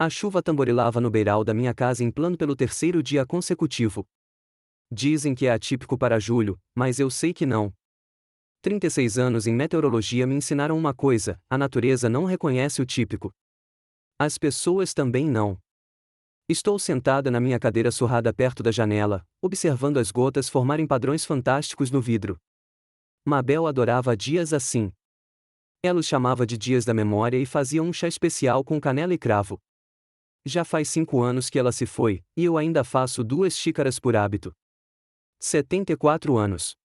A chuva tamborilava no beiral da minha casa em plano pelo terceiro dia consecutivo. Dizem que é atípico para julho, mas eu sei que não. 36 anos em meteorologia me ensinaram uma coisa: a natureza não reconhece o típico. As pessoas também não. Estou sentada na minha cadeira surrada perto da janela, observando as gotas formarem padrões fantásticos no vidro. Mabel adorava dias assim. Ela os chamava de dias da memória e fazia um chá especial com canela e cravo. Já faz 5 anos que ela se foi, e eu ainda faço 2 xícaras por hábito. 74 anos.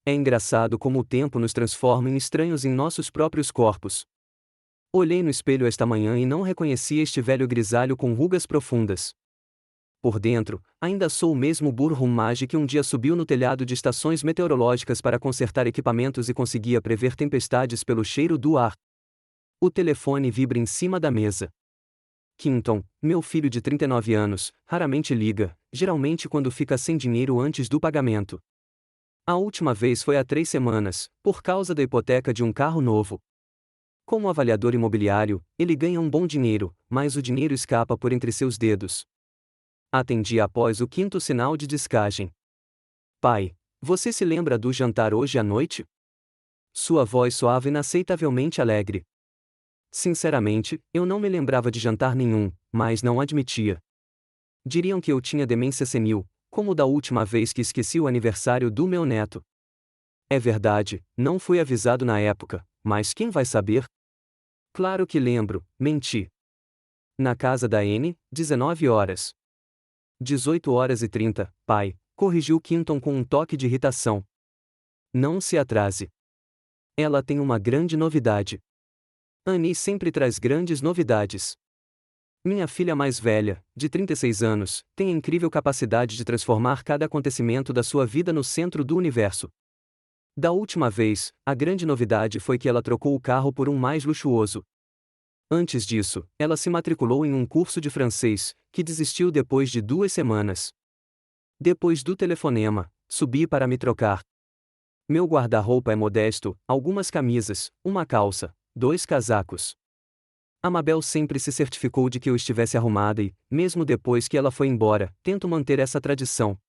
É engraçado como o tempo nos transforma em estranhos em nossos próprios corpos. Olhei no espelho esta manhã e não reconheci este velho grisalho com rugas profundas. Por dentro, ainda sou o mesmo burro mage que um dia subiu no telhado de estações meteorológicas para consertar equipamentos e conseguia prever tempestades pelo cheiro do ar. O telefone vibra em cima da mesa. Quinton, meu filho de 39 anos, raramente liga, geralmente quando fica sem dinheiro antes do pagamento. A última vez foi há 3 semanas, por causa da hipoteca de um carro novo. Como avaliador imobiliário, ele ganha um bom dinheiro, mas o dinheiro escapa por entre seus dedos. Atendi após o 5º sinal de descagem. Pai, você se lembra do jantar hoje à noite? Sua voz soava inaceitavelmente alegre. Sinceramente, eu não me lembrava de jantar nenhum, mas não admitia. Diriam que eu tinha demência senil, como da última vez que esqueci o aniversário do meu neto. É verdade, não fui avisado na época, mas quem vai saber? Claro que lembro, menti. Na casa da N, 19 horas. 18h30, pai, corrigiu Quinton com um toque de irritação. Não se atrase. Ela tem uma grande novidade. Annie sempre traz grandes novidades. Minha filha mais velha, de 36 anos, tem a incrível capacidade de transformar cada acontecimento da sua vida no centro do universo. Da última vez, a grande novidade foi que ela trocou o carro por um mais luxuoso. Antes disso, ela se matriculou em um curso de francês, que desistiu depois de 2 semanas. Depois do telefonema, subi para me trocar. Meu guarda-roupa é modesto, algumas camisas, uma calça, 2 casacos. A Mabel sempre se certificou de que eu estivesse arrumada e, mesmo depois que ela foi embora, tento manter essa tradição.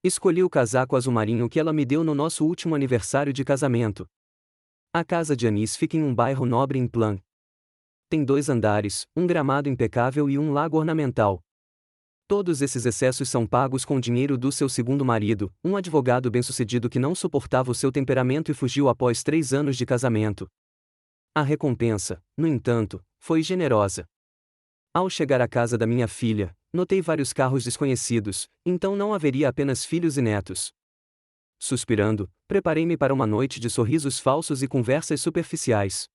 Escolhi o casaco azul marinho que ela me deu no nosso último aniversário de casamento. A casa de Anis fica em um bairro nobre em Plan. Tem 2 andares, um gramado impecável e um lago ornamental. Todos esses excessos são pagos com dinheiro do seu segundo marido, um advogado bem-sucedido que não suportava o seu temperamento e fugiu após 3 anos de casamento. A recompensa, no entanto, foi generosa. Ao chegar à casa da minha filha, notei vários carros desconhecidos, então não haveria apenas filhos e netos. Suspirando, preparei-me para uma noite de sorrisos falsos e conversas superficiais.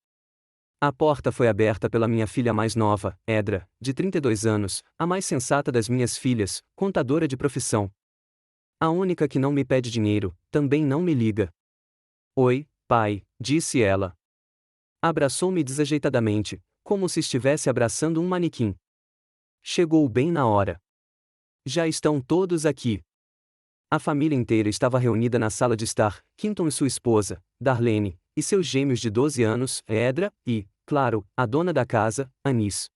A porta foi aberta pela minha filha mais nova, Edra, de 32 anos, a mais sensata das minhas filhas, contadora de profissão. A única que não me pede dinheiro, também não me liga. Oi, pai, disse ela. Abraçou-me desajeitadamente, como se estivesse abraçando um manequim. Chegou bem na hora. Já estão todos aqui. A família inteira estava reunida na sala de estar, Quinton e sua esposa, Darlene, e seus gêmeos de 12 anos, Edra, e, claro, a dona da casa, Anis.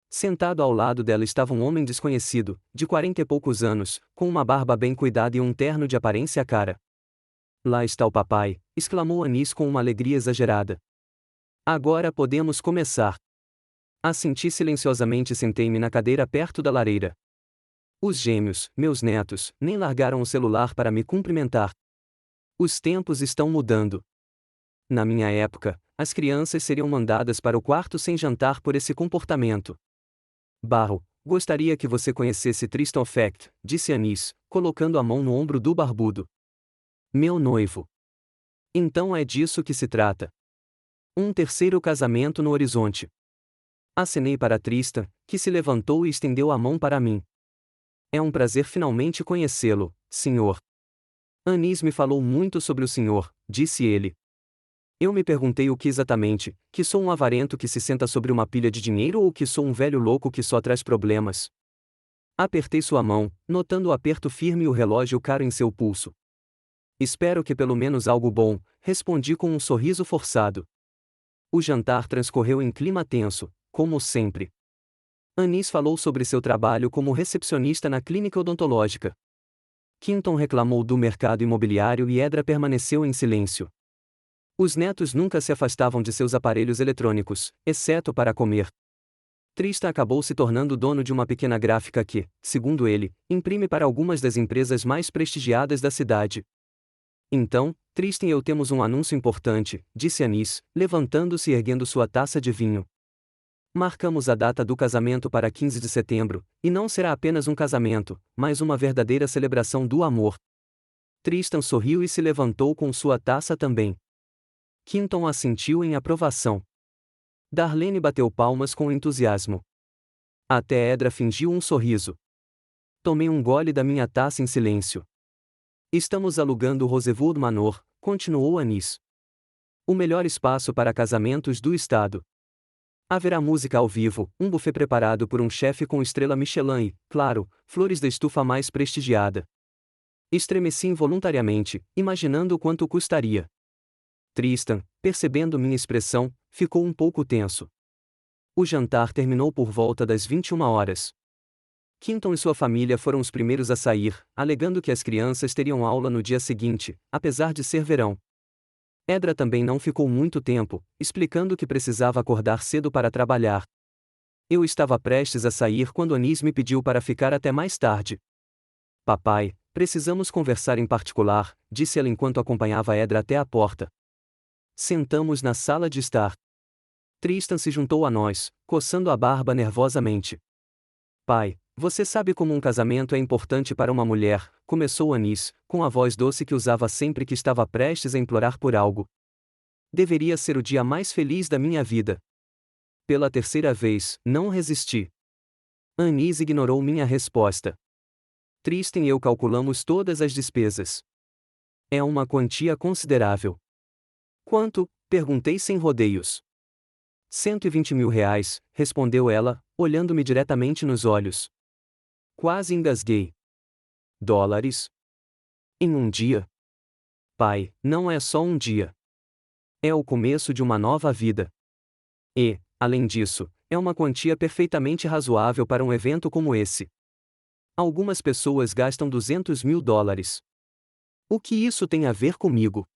Sentado ao lado dela estava um homem desconhecido, de 40 e poucos anos, com uma barba bem cuidada e um terno de aparência cara. Lá está o papai, exclamou Anis com uma alegria exagerada. Agora podemos começar. Assenti silenciosamente e sentei-me na cadeira perto da lareira. Os gêmeos, meus netos, nem largaram o celular para me cumprimentar. Os tempos estão mudando. Na minha época, as crianças seriam mandadas para o quarto sem jantar por esse comportamento. Barro, gostaria que você conhecesse Tristan Fact, disse Anis, colocando a mão no ombro do barbudo. Meu noivo. Então é disso que se trata. Um terceiro casamento no horizonte. Acenei para Tristan, que se levantou e estendeu a mão para mim. É um prazer finalmente conhecê-lo, senhor. Anis me falou muito sobre o senhor, disse ele. Eu me perguntei o que exatamente, que sou um avarento que se senta sobre uma pilha de dinheiro ou que sou um velho louco que só traz problemas. Apertei sua mão, notando o aperto firme e o relógio caro em seu pulso. Espero que pelo menos algo bom, respondi com um sorriso forçado. O jantar transcorreu em clima tenso, como sempre. Anis falou sobre seu trabalho como recepcionista na clínica odontológica. Quinton reclamou do mercado imobiliário e Edra permaneceu em silêncio. Os netos nunca se afastavam de seus aparelhos eletrônicos, exceto para comer. Tristan acabou se tornando dono de uma pequena gráfica que, segundo ele, imprime para algumas das empresas mais prestigiadas da cidade. Então, Tristan e eu temos um anúncio importante, disse Anis, levantando-se e erguendo sua taça de vinho. Marcamos a data do casamento para 15 de setembro, e não será apenas um casamento, mas uma verdadeira celebração do amor. Tristan sorriu e se levantou com sua taça também. Quinton assentiu em aprovação. Darlene bateu palmas com entusiasmo. Até Edra fingiu um sorriso. Tomei um gole da minha taça em silêncio. Estamos alugando o Rosewood Manor, continuou Anis. O melhor espaço para casamentos do estado. Haverá música ao vivo, um buffet preparado por um chefe com estrela Michelin e, claro, flores da estufa mais prestigiada. Estremeci involuntariamente, imaginando o quanto custaria. Tristan, percebendo minha expressão, ficou um pouco tenso. O jantar terminou por volta das 21 horas. Quinton e sua família foram os primeiros a sair, alegando que as crianças teriam aula no dia seguinte, apesar de ser verão. Edra também não ficou muito tempo, explicando que precisava acordar cedo para trabalhar. Eu estava prestes a sair quando Anis me pediu para ficar até mais tarde. Papai, precisamos conversar em particular, disse ela enquanto acompanhava Edra até a porta. Sentamos na sala de estar. Tristan se juntou a nós, coçando a barba nervosamente. Pai, você sabe como um casamento é importante para uma mulher, começou Anis, com a voz doce que usava sempre que estava prestes a implorar por algo. Deveria ser o dia mais feliz da minha vida. Pela terceira vez, não resisti. Anis ignorou minha resposta. Tristan e eu calculamos todas as despesas. É uma quantia considerável. Quanto? Perguntei sem rodeios. 120 mil reais, respondeu ela, olhando-me diretamente nos olhos. Quase engasguei. Dólares? Em um dia? Pai, não é só um dia. É o começo de uma nova vida. E, além disso, é uma quantia perfeitamente razoável para um evento como esse. Algumas pessoas gastam 200 mil dólares. O que isso tem a ver comigo?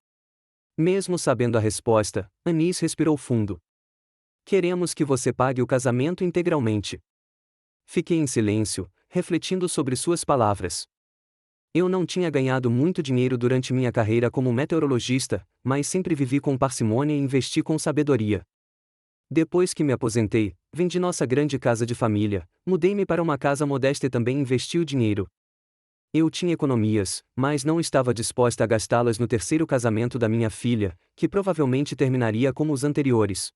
Mesmo sabendo a resposta, Anis respirou fundo. Queremos que você pague o casamento integralmente. Fiquei em silêncio, refletindo sobre suas palavras. Eu não tinha ganhado muito dinheiro durante minha carreira como meteorologista, mas sempre vivi com parcimônia e investi com sabedoria. Depois que me aposentei, vendi nossa grande casa de família, mudei-me para uma casa modesta e também investi o dinheiro. Eu tinha economias, mas não estava disposta a gastá-las no terceiro casamento da minha filha, que provavelmente terminaria como os anteriores.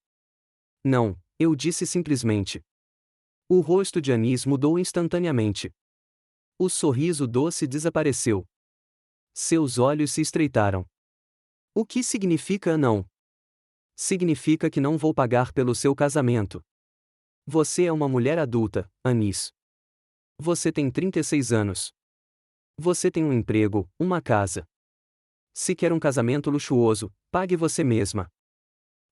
Não, eu disse simplesmente. O rosto de Anis mudou instantaneamente. O sorriso doce desapareceu. Seus olhos se estreitaram. O que significa não? Significa que não vou pagar pelo seu casamento. Você é uma mulher adulta, Anis. Você tem 36 anos. Você tem um emprego, uma casa. Se quer um casamento luxuoso, pague você mesma.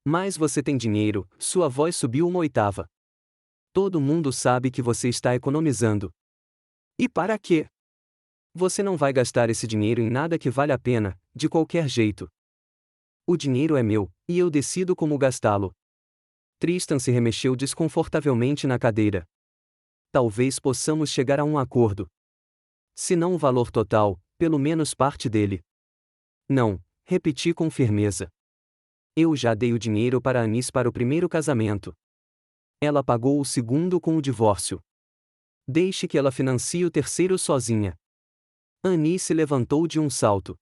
Mas você tem dinheiro, sua voz subiu uma oitava. Todo mundo sabe que você está economizando. E para quê? Você não vai gastar esse dinheiro em nada que vale a pena, de qualquer jeito. O dinheiro é meu, e eu decido como gastá-lo. Tristan se remexeu desconfortavelmente na cadeira. Talvez possamos chegar a um acordo. Se não o valor total, pelo menos parte dele. Não, repeti com firmeza. Eu já dei o dinheiro para Anis para o primeiro casamento. Ela pagou o segundo com o divórcio. Deixe que ela financie o terceiro sozinha. Anis se levantou de um salto.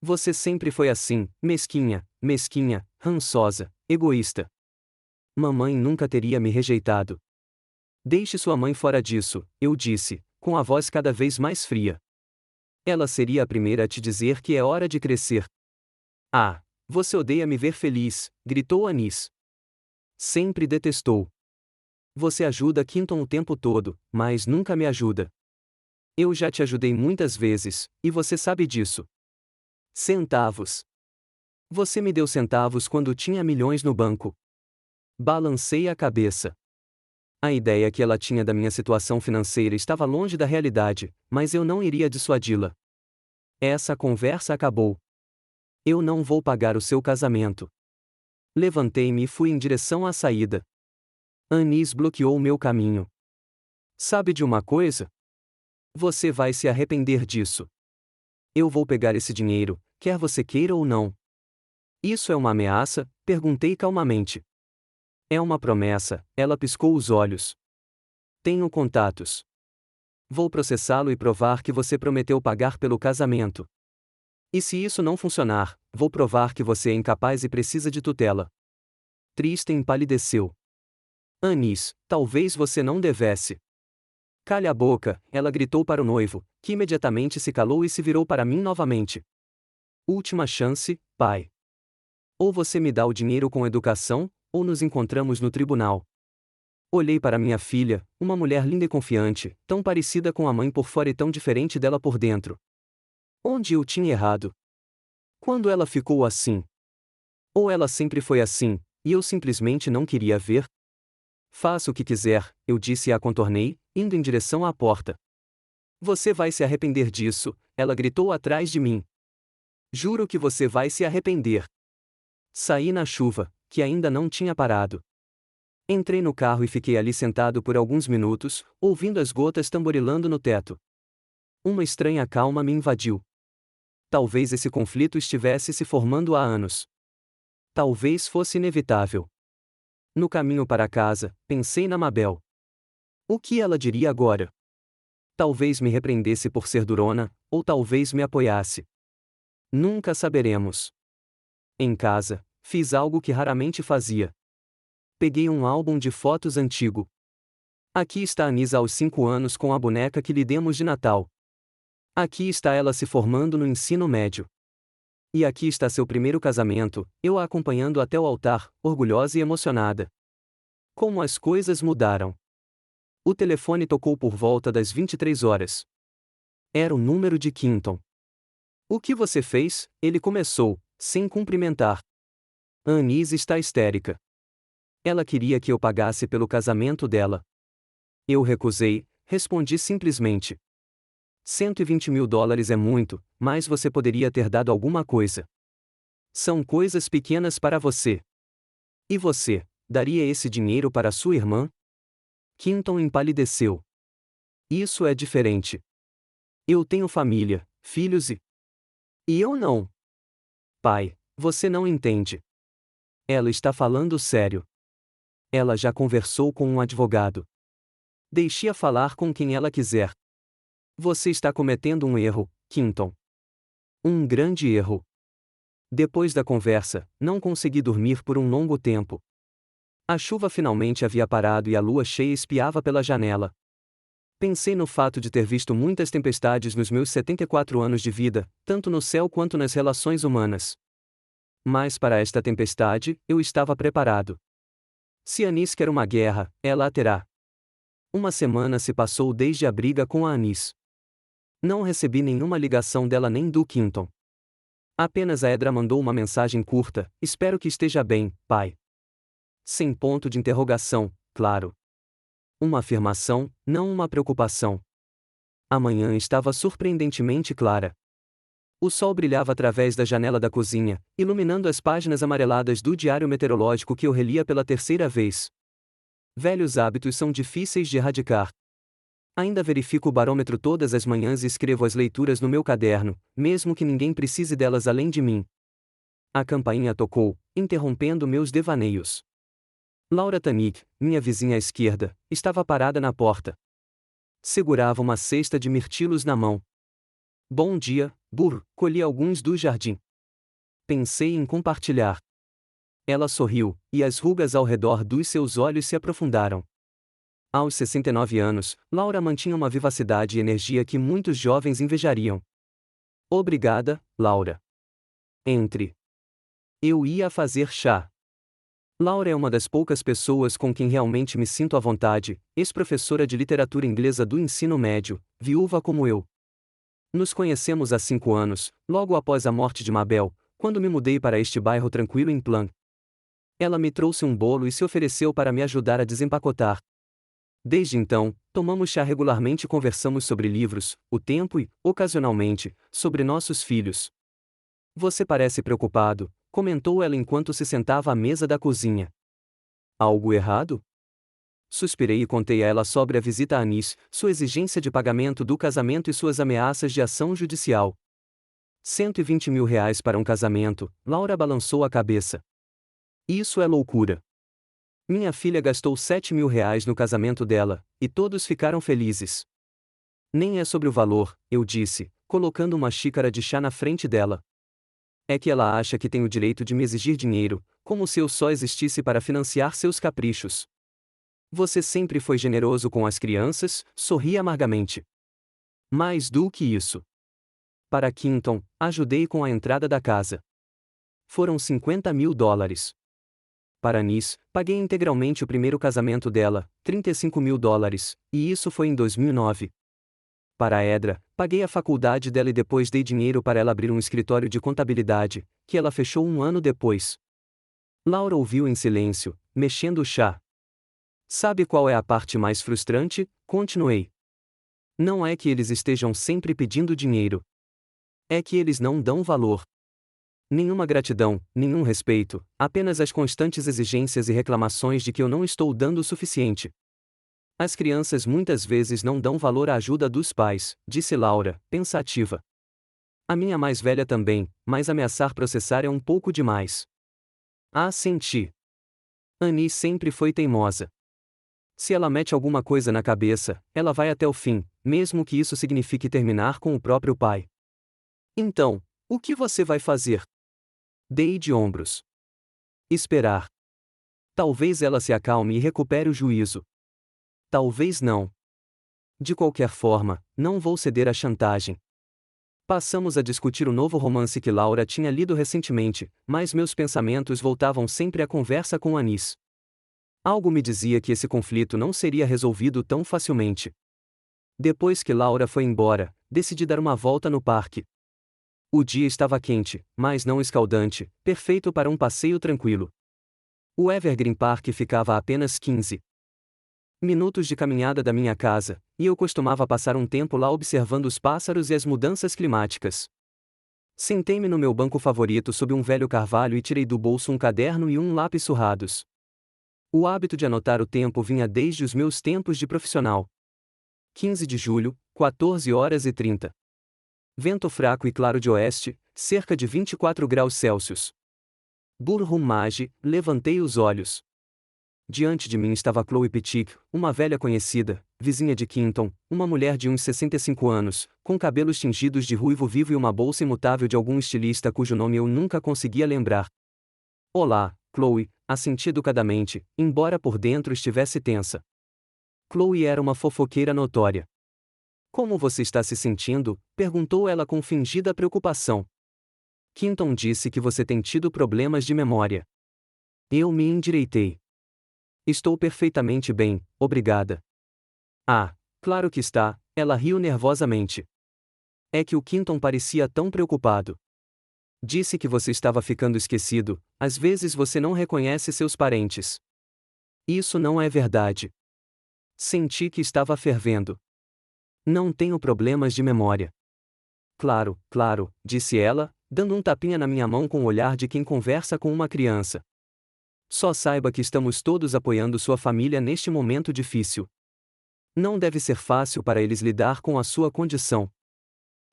Você sempre foi assim, mesquinha, rançosa, egoísta. Mamãe nunca teria me rejeitado. Deixe sua mãe fora disso, eu disse, com a voz cada vez mais fria. Ela seria a primeira a te dizer que é hora de crescer. Ah, você odeia me ver feliz, gritou Anis. Sempre detestou. Você ajuda Quinton o tempo todo, mas nunca me ajuda. Eu já te ajudei muitas vezes, e você sabe disso. Centavos. Você me deu centavos quando tinha milhões no banco. Balancei a cabeça. A ideia que ela tinha da minha situação financeira estava longe da realidade, mas eu não iria dissuadi-la. Essa conversa acabou. Eu não vou pagar o seu casamento. Levantei-me e fui em direção à saída. Anis bloqueou meu caminho. Sabe de uma coisa? Você vai se arrepender disso. Eu vou pegar esse dinheiro, quer você queira ou não. Isso é uma ameaça? Perguntei calmamente. É uma promessa, ela piscou os olhos. Tenho contatos. Vou processá-lo e provar que você prometeu pagar pelo casamento. E se isso não funcionar, vou provar que você é incapaz e precisa de tutela. Tristan empalideceu. Anis, talvez você não devesse. Calha a boca, ela gritou para o noivo, que imediatamente se calou e se virou para mim novamente. Última chance, pai. Ou você me dá o dinheiro com educação, ou nos encontramos no tribunal. Olhei para minha filha, uma mulher linda e confiante, tão parecida com a mãe por fora e tão diferente dela por dentro. Onde eu tinha errado? Quando ela ficou assim? Ou ela sempre foi assim, e eu simplesmente não queria ver? Faça o que quiser, eu disse e a contornei, indo em direção à porta. Você vai se arrepender disso, ela gritou atrás de mim. Juro que você vai se arrepender. Saí na chuva, que ainda não tinha parado. Entrei no carro e fiquei ali sentado por alguns minutos, ouvindo as gotas tamborilando no teto. Uma estranha calma me invadiu. Talvez esse conflito estivesse se formando há anos. Talvez fosse inevitável. No caminho para casa, pensei na Mabel. O que ela diria agora? Talvez me repreendesse por ser durona, ou talvez me apoiasse. Nunca saberemos. Em casa, fiz algo que raramente fazia. Peguei um álbum de fotos antigo. Aqui está Anis aos 5 anos com a boneca que lhe demos de Natal. Aqui está ela se formando no ensino médio. E aqui está seu primeiro casamento, eu a acompanhando até o altar, orgulhosa e emocionada. Como as coisas mudaram. O telefone tocou por volta das 23 horas. Era o número de Quinton. O que você fez? Ele começou, sem cumprimentar. Anis está histérica. Ela queria que eu pagasse pelo casamento dela. Eu recusei, respondi simplesmente. $120 mil é muito, mas você poderia ter dado alguma coisa. São coisas pequenas para você. E você, daria esse dinheiro para sua irmã? Quinton empalideceu. Isso é diferente. Eu tenho família, filhos e eu não. Pai, você não entende. Ela está falando sério. Ela já conversou com um advogado. Deixe-a falar com quem ela quiser. Você está cometendo um erro, Quinton. Um grande erro. Depois da conversa, não consegui dormir por um longo tempo. A chuva finalmente havia parado e a lua cheia espiava pela janela. Pensei no fato de ter visto muitas tempestades nos meus 74 anos de vida, tanto no céu quanto nas relações humanas. Mas para esta tempestade, eu estava preparado. Se Anis quer uma guerra, ela a terá. Uma semana se passou desde a briga com a Anis. Não recebi nenhuma ligação dela nem do Quinton. Apenas a Edra mandou uma mensagem curta: espero que esteja bem, pai. Sem ponto de interrogação, claro. Uma afirmação, não uma preocupação. A manhã estava surpreendentemente clara. O sol brilhava através da janela da cozinha, iluminando as páginas amareladas do diário meteorológico que eu relia pela terceira vez. Velhos hábitos são difíceis de erradicar. Ainda verifico o barômetro todas as manhãs e escrevo as leituras no meu caderno, mesmo que ninguém precise delas além de mim. A campainha tocou, interrompendo meus devaneios. Laura Tanik, minha vizinha à esquerda, estava parada na porta. Segurava uma cesta de mirtilos na mão. Bom dia, Burr, colhi alguns do jardim. Pensei em compartilhar. Ela sorriu, e as rugas ao redor dos seus olhos se aprofundaram. Aos 69 anos, Laura mantinha uma vivacidade e energia que muitos jovens invejariam. Obrigada, Laura. Entre. Eu ia fazer chá. Laura é uma das poucas pessoas com quem realmente me sinto à vontade, ex-professora de literatura inglesa do ensino médio, viúva como eu. Nos conhecemos há 5 anos, logo após a morte de Mabel, quando me mudei para este bairro tranquilo em Plan. Ela me trouxe um bolo e se ofereceu para me ajudar a desempacotar. Desde então, tomamos chá regularmente e conversamos sobre livros, o tempo e, ocasionalmente, sobre nossos filhos. Você parece preocupado, comentou ela enquanto se sentava à mesa da cozinha. Algo errado? Suspirei e contei a ela sobre a visita a Anis, sua exigência de pagamento do casamento e suas ameaças de ação judicial. 120 mil reais para um casamento, Laura balançou a cabeça. Isso é loucura. Minha filha gastou 7 mil reais no casamento dela, e todos ficaram felizes. Nem é sobre o valor, eu disse, colocando uma xícara de chá na frente dela. É que ela acha que tem o direito de me exigir dinheiro, como se eu só existisse para financiar seus caprichos. Você sempre foi generoso com as crianças, sorri amargamente. Mais do que isso. Para Quinton, ajudei com a entrada da casa. Foram 50 mil dólares. Para Anis, paguei integralmente o primeiro casamento dela, 35 mil dólares, e isso foi em 2009. Para Edra, paguei a faculdade dela e depois dei dinheiro para ela abrir um escritório de contabilidade, que ela fechou um ano depois. Laura ouviu em silêncio, mexendo o chá. Sabe qual é a parte mais frustrante? Continuei. Não é que eles estejam sempre pedindo dinheiro. É que eles não dão valor. Nenhuma gratidão, nenhum respeito, apenas as constantes exigências e reclamações de que eu não estou dando o suficiente. As crianças muitas vezes não dão valor à ajuda dos pais, disse Laura, pensativa. A minha mais velha também, mas ameaçar processar é um pouco demais. Ah, senti. Annie sempre foi teimosa. Se ela mete alguma coisa na cabeça, ela vai até o fim, mesmo que isso signifique terminar com o próprio pai. Então, o que você vai fazer? Dei de ombros. Esperar. Talvez ela se acalme e recupere o juízo. Talvez não. De qualquer forma, não vou ceder à chantagem. Passamos a discutir o novo romance que Laura tinha lido recentemente, mas meus pensamentos voltavam sempre à conversa com Anis. Algo me dizia que esse conflito não seria resolvido tão facilmente. Depois que Laura foi embora, decidi dar uma volta no parque. O dia estava quente, mas não escaldante, perfeito para um passeio tranquilo. O Evergreen Park ficava a apenas 15 minutos de caminhada da minha casa, e eu costumava passar um tempo lá observando os pássaros e as mudanças climáticas. Sentei-me no meu banco favorito sob um velho carvalho e tirei do bolso um caderno e um lápis surrados. O hábito de anotar o tempo vinha desde os meus tempos de profissional. 15 de julho, 14 horas e 30. Vento fraco e claro de oeste, cerca de 24 graus Celsius. Burham Mage, levantei os olhos. Diante de mim estava Chloe Pettit, uma velha conhecida, vizinha de Quinton, uma mulher de uns 65 anos, com cabelos tingidos de ruivo vivo e uma bolsa imutável de algum estilista cujo nome eu nunca conseguia lembrar. Olá, Chloe, assenti educadamente, embora por dentro estivesse tensa. Chloe era uma fofoqueira notória. Como você está se sentindo? Perguntou ela com fingida preocupação. Quinton disse que você tem tido problemas de memória. Eu me endireitei. Estou perfeitamente bem, obrigada. Ah, claro que está, ela riu nervosamente. É que o Quinton parecia tão preocupado. Disse que você estava ficando esquecido, às vezes você não reconhece seus parentes. Isso não é verdade. Senti que estava fervendo. Não tenho problemas de memória. Claro, claro, disse ela, dando um tapinha na minha mão com o olhar de quem conversa com uma criança. Só saiba que estamos todos apoiando sua família neste momento difícil. Não deve ser fácil para eles lidar com a sua condição.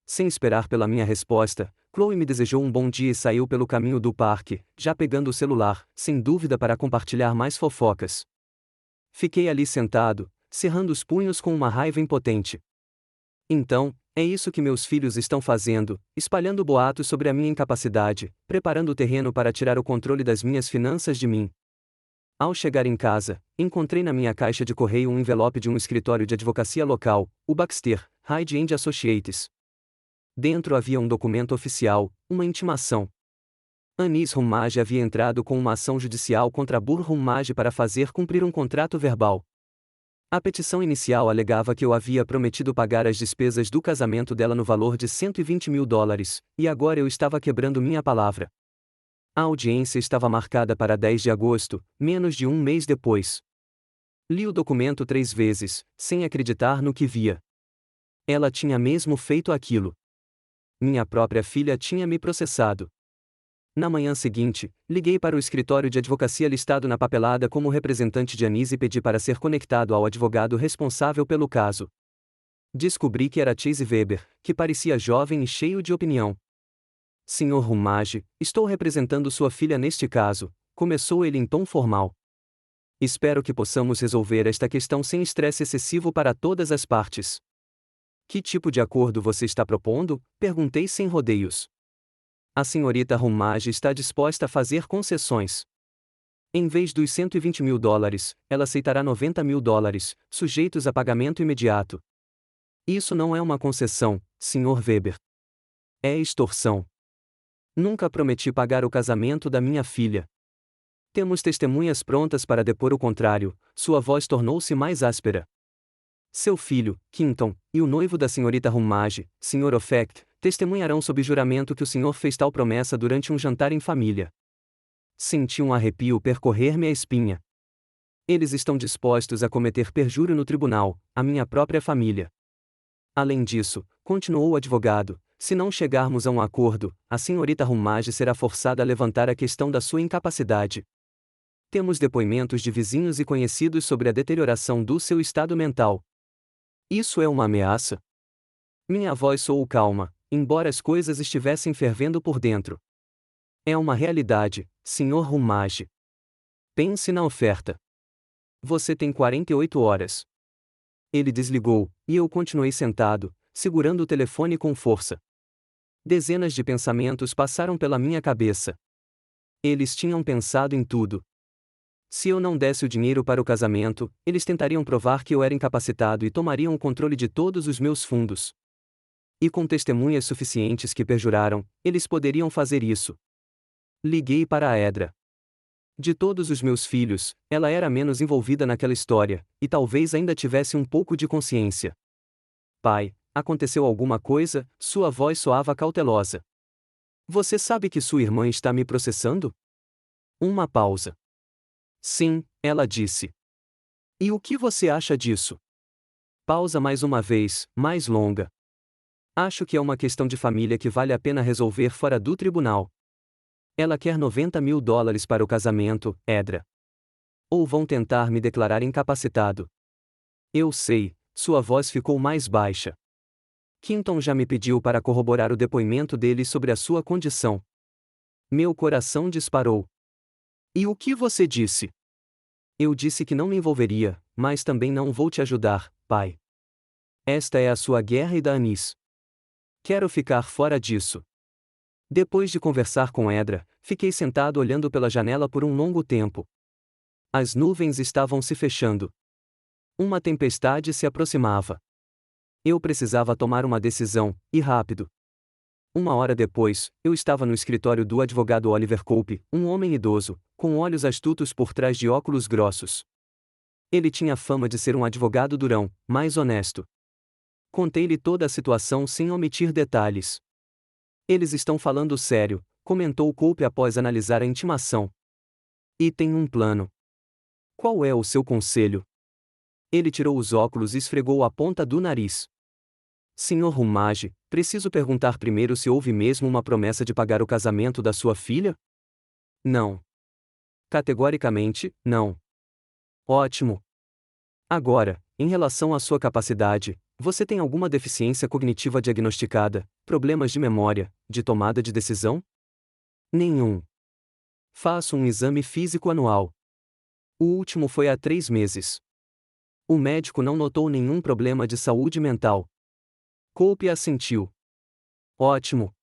Sem esperar pela minha resposta, Chloe me desejou um bom dia e saiu pelo caminho do parque, já pegando o celular, sem dúvida para compartilhar mais fofocas. Fiquei ali sentado, cerrando os punhos com uma raiva impotente. Então, é isso que meus filhos estão fazendo, espalhando boatos sobre a minha incapacidade, preparando o terreno para tirar o controle das minhas finanças de mim. Ao chegar em casa, encontrei na minha caixa de correio um envelope de um escritório de advocacia local, o Baxter, Hyde & Associates. Dentro havia um documento oficial, uma intimação. Anis Rummage havia entrado com uma ação judicial contra Burr Rummage para fazer cumprir um contrato verbal. A petição inicial alegava que eu havia prometido pagar as despesas do casamento dela no valor de 120 mil dólares, e agora eu estava quebrando minha palavra. A audiência estava marcada para 10 de agosto, menos de um mês depois. Li o documento 3 vezes, sem acreditar no que via. Ela tinha mesmo feito aquilo. Minha própria filha tinha me processado. Na manhã seguinte, liguei para o escritório de advocacia listado na papelada como representante de Anis e pedi para ser conectado ao advogado responsável pelo caso. Descobri que era Chase Weber, que parecia jovem e cheio de opinião. Sr. Rumage, estou representando sua filha neste caso, começou ele em tom formal. Espero que possamos resolver esta questão sem estresse excessivo para todas as partes. Que tipo de acordo você está propondo? Perguntei sem rodeios. A senhorita Rumage está disposta a fazer concessões. Em vez dos $120.000, ela aceitará $90.000, sujeitos a pagamento imediato. Isso não é uma concessão, Sr. Weber. É extorsão. Nunca prometi pagar o casamento da minha filha. Temos testemunhas prontas para depor o contrário. Sua voz tornou-se mais áspera. Seu filho, Quinton, e o noivo da senhorita Rumage, Sr. Ofect, testemunharão sob juramento que o senhor fez tal promessa durante um jantar em família. Senti um arrepio percorrer-me a espinha. Eles estão dispostos a cometer perjúrio no tribunal, a minha própria família. Além disso, continuou o advogado, se não chegarmos a um acordo, a senhorita Rumage será forçada a levantar a questão da sua incapacidade. Temos depoimentos de vizinhos e conhecidos sobre a deterioração do seu estado mental. Isso é uma ameaça? Minha voz soou calma, embora as coisas estivessem fervendo por dentro. É uma realidade, Sr. Rumage. Pense na oferta. Você tem 48 horas. Ele desligou, e eu continuei sentado, segurando o telefone com força. Dezenas de pensamentos passaram pela minha cabeça. Eles tinham pensado em tudo. Se eu não desse o dinheiro para o casamento, eles tentariam provar que eu era incapacitado e tomariam o controle de todos os meus fundos. E com testemunhas suficientes que perjuraram, eles poderiam fazer isso. Liguei para a Edra. De todos os meus filhos, ela era menos envolvida naquela história, e talvez ainda tivesse um pouco de consciência. Pai, aconteceu alguma coisa? Sua voz soava cautelosa. Você sabe que sua irmã está me processando? Uma pausa. Sim, ela disse. E o que você acha disso? Pausa mais uma vez, mais longa. Acho que é uma questão de família que vale a pena resolver fora do tribunal. Ela quer $90.000 para o casamento, Edra. Ou vão tentar me declarar incapacitado. Eu sei, sua voz ficou mais baixa. Quinton já me pediu para corroborar o depoimento dele sobre a sua condição. Meu coração disparou. E o que você disse? Eu disse que não me envolveria, mas também não vou te ajudar, pai. Esta é a sua guerra e da Anis. Quero ficar fora disso. Depois de conversar com Edra, fiquei sentado olhando pela janela por um longo tempo. As nuvens estavam se fechando. Uma tempestade se aproximava. Eu precisava tomar uma decisão, e rápido. Uma hora depois, eu estava no escritório do advogado Oliver Cope, um homem idoso, com olhos astutos por trás de óculos grossos. Ele tinha fama de ser um advogado durão, mas honesto. Contei-lhe toda a situação sem omitir detalhes. Eles estão falando sério, comentou Cope após analisar a intimação. E tem um plano. Qual é o seu conselho? Ele tirou os óculos e esfregou a ponta do nariz. Sr. Rumage, preciso perguntar primeiro se houve mesmo uma promessa de pagar o casamento da sua filha? Não. Categoricamente, não. Ótimo. Agora, em relação à sua capacidade, você tem alguma deficiência cognitiva diagnosticada, problemas de memória, de tomada de decisão? Nenhum. Faço um exame físico anual. O último foi há 3 meses. O médico não notou nenhum problema de saúde mental. Cope assentiu. Ótimo.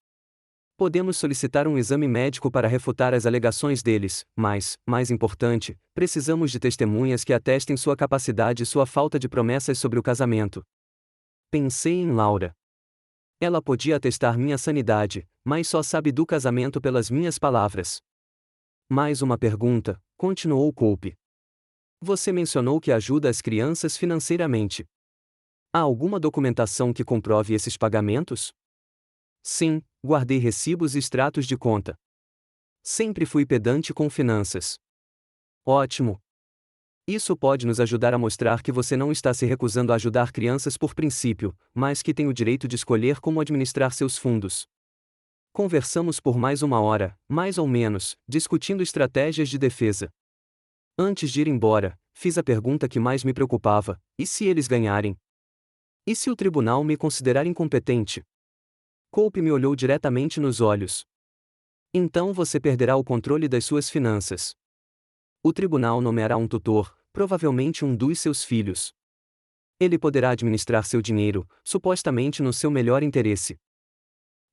Podemos solicitar um exame médico para refutar as alegações deles, mas, mais importante, precisamos de testemunhas que atestem sua capacidade e sua falta de promessas sobre o casamento. Pensei em Laura. Ela podia atestar minha sanidade, mas só sabe do casamento pelas minhas palavras. Mais uma pergunta, continuou Cope. Você mencionou que ajuda as crianças financeiramente. Há alguma documentação que comprove esses pagamentos? Sim, guardei recibos e extratos de conta. Sempre fui pedante com finanças. Ótimo. Isso pode nos ajudar a mostrar que você não está se recusando a ajudar crianças por princípio, mas que tem o direito de escolher como administrar seus fundos. Conversamos por mais uma hora, mais ou menos, discutindo estratégias de defesa. Antes de ir embora, fiz a pergunta que mais me preocupava: e se eles ganharem? E se o tribunal me considerar incompetente? Coupe me olhou diretamente nos olhos. Então você perderá o controle das suas finanças. O tribunal nomeará um tutor, provavelmente um dos seus filhos. Ele poderá administrar seu dinheiro, supostamente no seu melhor interesse.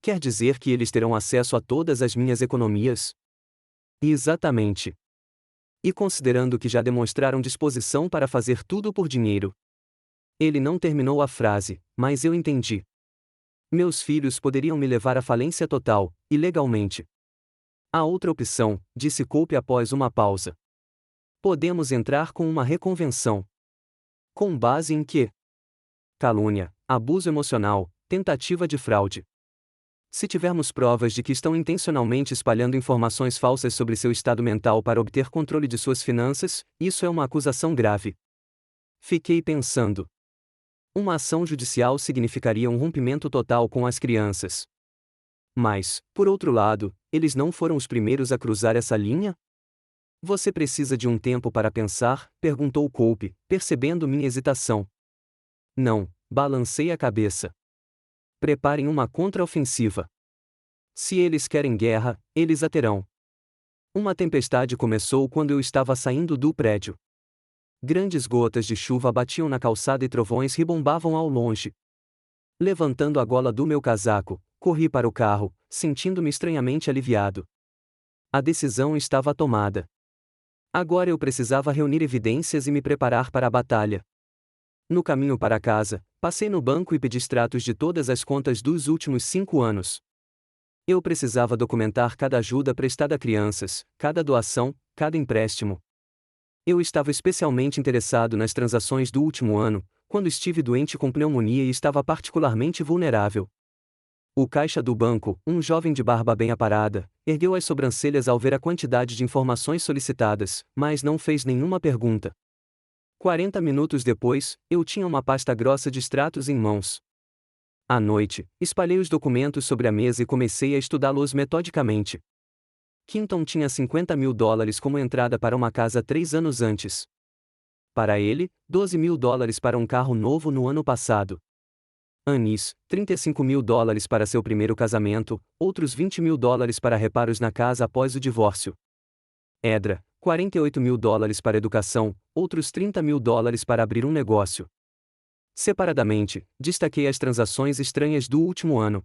Quer dizer que eles terão acesso a todas as minhas economias? Exatamente. E considerando que já demonstraram disposição para fazer tudo por dinheiro. Ele não terminou a frase, mas eu entendi. Meus filhos poderiam me levar à falência total, ilegalmente. Há outra opção, disse Coupe após uma pausa. Podemos entrar com uma reconvenção. Com base em quê? Calúnia, abuso emocional, tentativa de fraude. Se tivermos provas de que estão intencionalmente espalhando informações falsas sobre seu estado mental para obter controle de suas finanças, isso é uma acusação grave. Fiquei pensando. Uma ação judicial significaria um rompimento total com as crianças. Mas, por outro lado, eles não foram os primeiros a cruzar essa linha? Você precisa de um tempo para pensar? Perguntou Coupe, percebendo minha hesitação. Não, balancei a cabeça. Preparem uma contraofensiva. Se eles querem guerra, eles a terão. Uma tempestade começou quando eu estava saindo do prédio. Grandes gotas de chuva batiam na calçada e trovões ribombavam ao longe. Levantando a gola do meu casaco, corri para o carro, sentindo-me estranhamente aliviado. A decisão estava tomada. Agora eu precisava reunir evidências e me preparar para a batalha. No caminho para casa, passei no banco e pedi extratos de todas as contas dos últimos 5 anos. Eu precisava documentar cada ajuda prestada a crianças, cada doação, cada empréstimo. Eu estava especialmente interessado nas transações do último ano, quando estive doente com pneumonia e estava particularmente vulnerável. O caixa do banco, um jovem de barba bem aparada, ergueu as sobrancelhas ao ver a quantidade de informações solicitadas, mas não fez nenhuma pergunta. 40 minutos depois, eu tinha uma pasta grossa de extratos em mãos. À noite, espalhei os documentos sobre a mesa e comecei a estudá-los metodicamente. Quinton tinha $50.000 como entrada para uma casa 3 anos antes. Para ele, $12.000 para um carro novo no ano passado. Anis, $35.000 para seu primeiro casamento, outros $20.000 para reparos na casa após o divórcio. Edra, $48.000 para educação, outros $30.000 para abrir um negócio. Separadamente, destaquei as transações estranhas do último ano.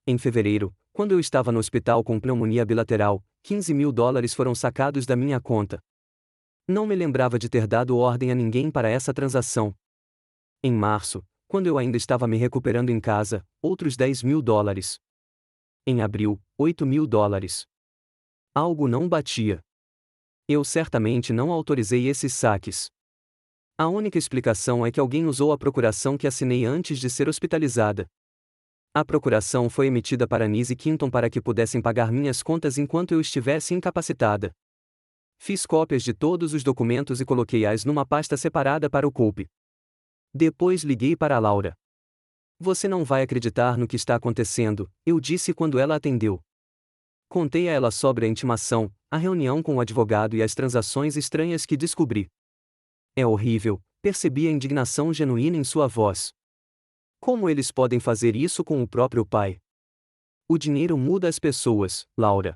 Em fevereiro, quando eu estava no hospital com pneumonia bilateral, $15.000 foram sacados da minha conta. Não me lembrava de ter dado ordem a ninguém para essa transação. Em março, quando eu ainda estava me recuperando em casa, outros $10.000. Em abril, $8.000. Algo não batia. Eu certamente não autorizei esses saques. A única explicação é que alguém usou a procuração que assinei antes de ser hospitalizada. A procuração foi emitida para Anis e Quinton para que pudessem pagar minhas contas enquanto eu estivesse incapacitada. Fiz cópias de todos os documentos e coloquei-as numa pasta separada para o Coupe. Depois liguei para a Laura. Você não vai acreditar no que está acontecendo, eu disse quando ela atendeu. Contei a ela sobre a intimação, a reunião com o advogado e as transações estranhas que descobri. É horrível, percebi a indignação genuína em sua voz. Como eles podem fazer isso com o próprio pai? O dinheiro muda as pessoas, Laura.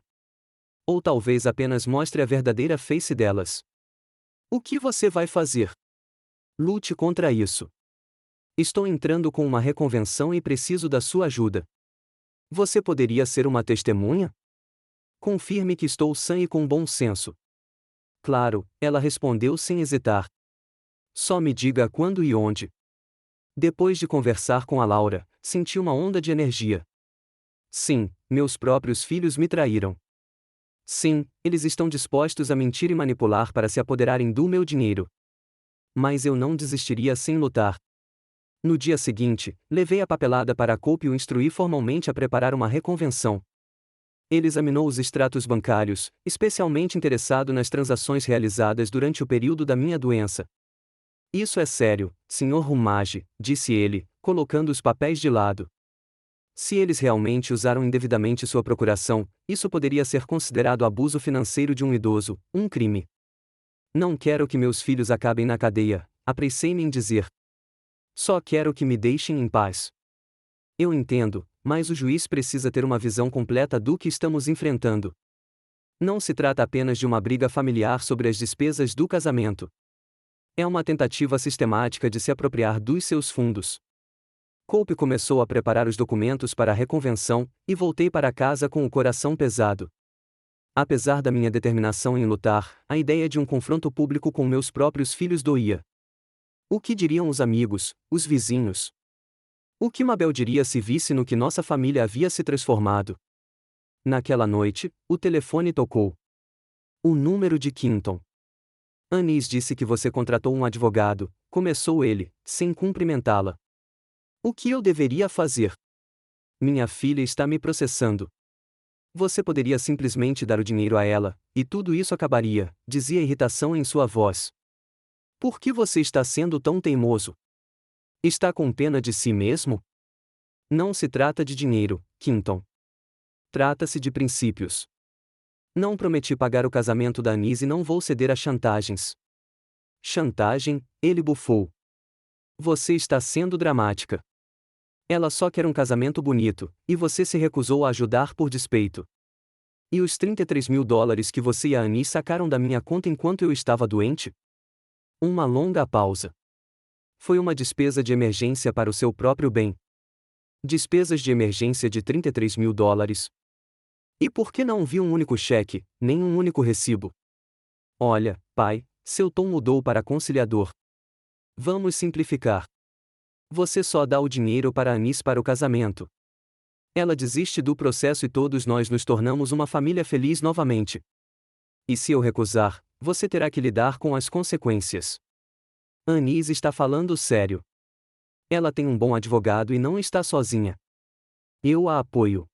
Ou talvez apenas mostre a verdadeira face delas. O que você vai fazer? Lute contra isso. Estou entrando com uma reconvenção e preciso da sua ajuda. Você poderia ser uma testemunha? Confirme que estou sã e com bom senso. Claro, ela respondeu sem hesitar. Só me diga quando e onde. Depois de conversar com a Laura, senti uma onda de energia. Sim, meus próprios filhos me traíram. Sim, eles estão dispostos a mentir e manipular para se apoderarem do meu dinheiro. Mas eu não desistiria sem lutar. No dia seguinte, levei a papelada para a Coupe e o instruí formalmente a preparar uma reconvenção. Ele examinou os extratos bancários, especialmente interessado nas transações realizadas durante o período da minha doença. Isso é sério, Sr. Rumage, disse ele, colocando os papéis de lado. Se eles realmente usaram indevidamente sua procuração, isso poderia ser considerado abuso financeiro de um idoso, um crime. Não quero que meus filhos acabem na cadeia, apressei-me em dizer. Só quero que me deixem em paz. Eu entendo, mas o juiz precisa ter uma visão completa do que estamos enfrentando. Não se trata apenas de uma briga familiar sobre as despesas do casamento. É uma tentativa sistemática de se apropriar dos seus fundos. Cope começou a preparar os documentos para a reconvenção, e voltei para casa com o coração pesado. Apesar da minha determinação em lutar, a ideia de um confronto público com meus próprios filhos doía. O que diriam os amigos, os vizinhos? O que Mabel diria se visse no que nossa família havia se transformado? Naquela noite, o telefone tocou. O número de Quinton. Anis disse que você contratou um advogado, começou ele, sem cumprimentá-la. O que eu deveria fazer? Minha filha está me processando. Você poderia simplesmente dar o dinheiro a ela, e tudo isso acabaria, dizia a irritação em sua voz. Por que você está sendo tão teimoso? Está com pena de si mesmo? Não se trata de dinheiro, Quinton. Trata-se de princípios. Não prometi pagar o casamento da Anis e não vou ceder a chantagens. Chantagem? Ele bufou. Você está sendo dramática. Ela só quer um casamento bonito, e você se recusou a ajudar por despeito. E os $33.000 que você e a Anis sacaram da minha conta enquanto eu estava doente? Uma longa pausa. Foi uma despesa de emergência para o seu próprio bem. Despesas de emergência de $33.000. E por que não vi um único cheque, nem um único recibo? Olha, pai, seu tom mudou para conciliador. Vamos simplificar. Você só dá o dinheiro para Anis para o casamento. Ela desiste do processo e todos nós nos tornamos uma família feliz novamente. E se eu recusar, você terá que lidar com as consequências. Anis está falando sério. Ela tem um bom advogado e não está sozinha. Eu a apoio.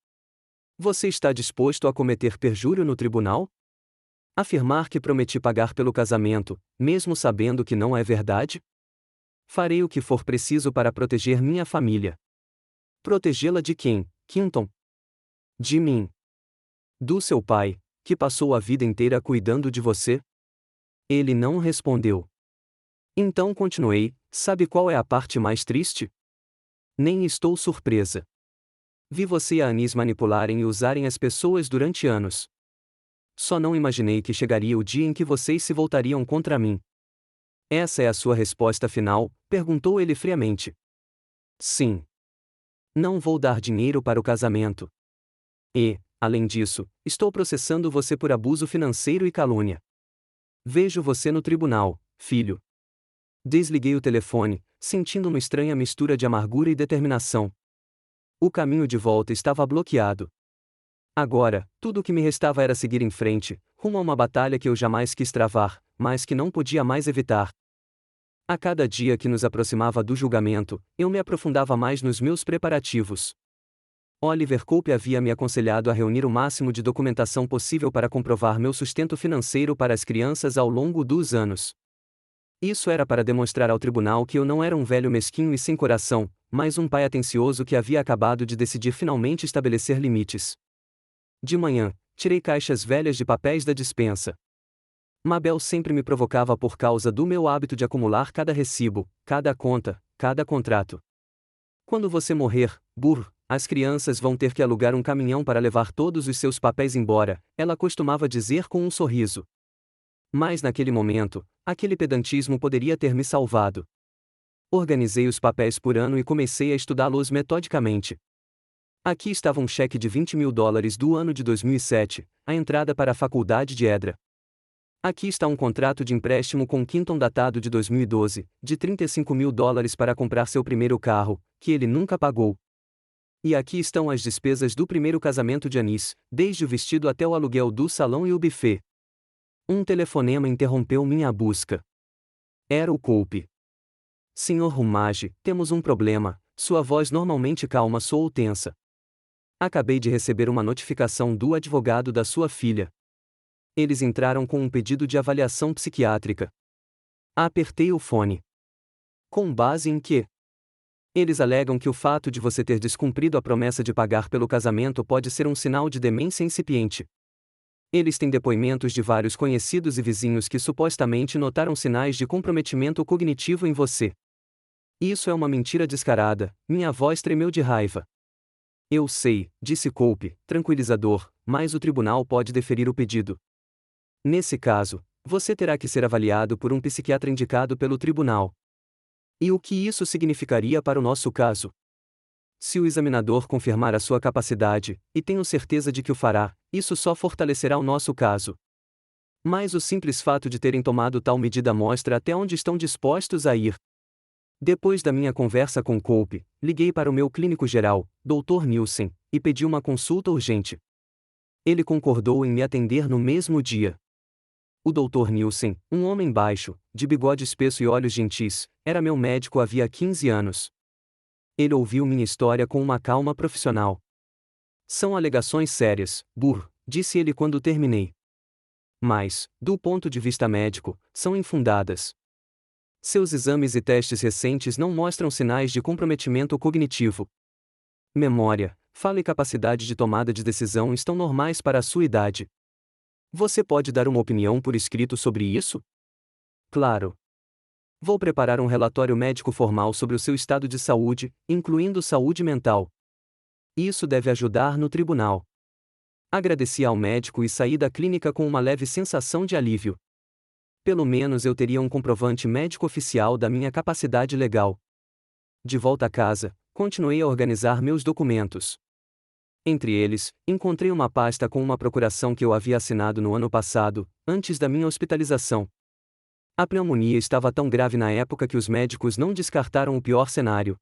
Você está disposto a cometer perjúrio no tribunal? Afirmar que prometi pagar pelo casamento, mesmo sabendo que não é verdade? Farei o que for preciso para proteger minha família. Protegê-la de quem, Quinton? De mim. Do seu pai, que passou a vida inteira cuidando de você? Ele não respondeu. Então continuei, sabe qual é a parte mais triste? Nem estou surpresa. Vi você e a Anis manipularem e usarem as pessoas durante anos. Só não imaginei que chegaria o dia em que vocês se voltariam contra mim. Essa é a sua resposta final? Perguntou ele friamente. Sim. Não vou dar dinheiro para o casamento. E, além disso, estou processando você por abuso financeiro e calúnia. Vejo você no tribunal, filho. Desliguei o telefone, sentindo uma estranha mistura de amargura e determinação. O caminho de volta estava bloqueado. Agora, tudo o que me restava era seguir em frente, rumo a uma batalha que eu jamais quis travar, mas que não podia mais evitar. A cada dia que nos aproximava do julgamento, eu me aprofundava mais nos meus preparativos. Oliver Cope havia me aconselhado a reunir o máximo de documentação possível para comprovar meu sustento financeiro para as crianças ao longo dos anos. Isso era para demonstrar ao tribunal que eu não era um velho mesquinho e sem coração, mas um pai atencioso que havia acabado de decidir finalmente estabelecer limites. De manhã, tirei caixas velhas de papéis da despensa. Mabel sempre me provocava por causa do meu hábito de acumular cada recibo, cada conta, cada contrato. Quando você morrer, burro, as crianças vão ter que alugar um caminhão para levar todos os seus papéis embora, ela costumava dizer com um sorriso. Mas naquele momento, aquele pedantismo poderia ter me salvado. Organizei os papéis por ano e comecei a estudá-los metodicamente. Aqui estava um cheque de $20.000 do ano de 2007, a entrada para a faculdade de Edra. Aqui está um contrato de empréstimo com Quinton datado de 2012, de $35.000 para comprar seu primeiro carro, que ele nunca pagou. E aqui estão as despesas do primeiro casamento de Anis, desde o vestido até o aluguel do salão e o buffet. Um telefonema interrompeu minha busca. Era o Cope. Sr. Rumage, temos um problema. Sua voz normalmente calma soou tensa. Acabei de receber uma notificação do advogado da sua filha. Eles entraram com um pedido de avaliação psiquiátrica. Apertei o fone. Com base em quê? Eles alegam que o fato de você ter descumprido a promessa de pagar pelo casamento pode ser um sinal de demência incipiente. Eles têm depoimentos de vários conhecidos e vizinhos que supostamente notaram sinais de comprometimento cognitivo em você. Isso é uma mentira descarada. Minha voz tremeu de raiva. Eu sei, disse Cope, tranquilizador, mas o tribunal pode deferir o pedido. Nesse caso, você terá que ser avaliado por um psiquiatra indicado pelo tribunal. E o que isso significaria para o nosso caso? Se o examinador confirmar a sua capacidade, e tenho certeza de que o fará, isso só fortalecerá o nosso caso. Mas o simples fato de terem tomado tal medida mostra até onde estão dispostos a ir. Depois da minha conversa com Cope, liguei para o meu clínico geral, Dr. Nielsen, e pedi uma consulta urgente. Ele concordou em me atender no mesmo dia. O Dr. Nielsen, um homem baixo, de bigode espesso e olhos gentis, era meu médico havia 15 anos. Ele ouviu minha história com uma calma profissional. São alegações sérias, Burr, disse ele quando terminei. Mas, do ponto de vista médico, são infundadas. Seus exames e testes recentes não mostram sinais de comprometimento cognitivo. Memória, fala e capacidade de tomada de decisão estão normais para a sua idade. Você pode dar uma opinião por escrito sobre isso? Claro. Vou preparar um relatório médico formal sobre o seu estado de saúde, incluindo saúde mental. Isso deve ajudar no tribunal. Agradeci ao médico e saí da clínica com uma leve sensação de alívio. Pelo menos eu teria um comprovante médico oficial da minha capacidade legal. De volta a casa, continuei a organizar meus documentos. Entre eles, encontrei uma pasta com uma procuração que eu havia assinado no ano passado, antes da minha hospitalização. A pneumonia estava tão grave na época que os médicos não descartaram o pior cenário.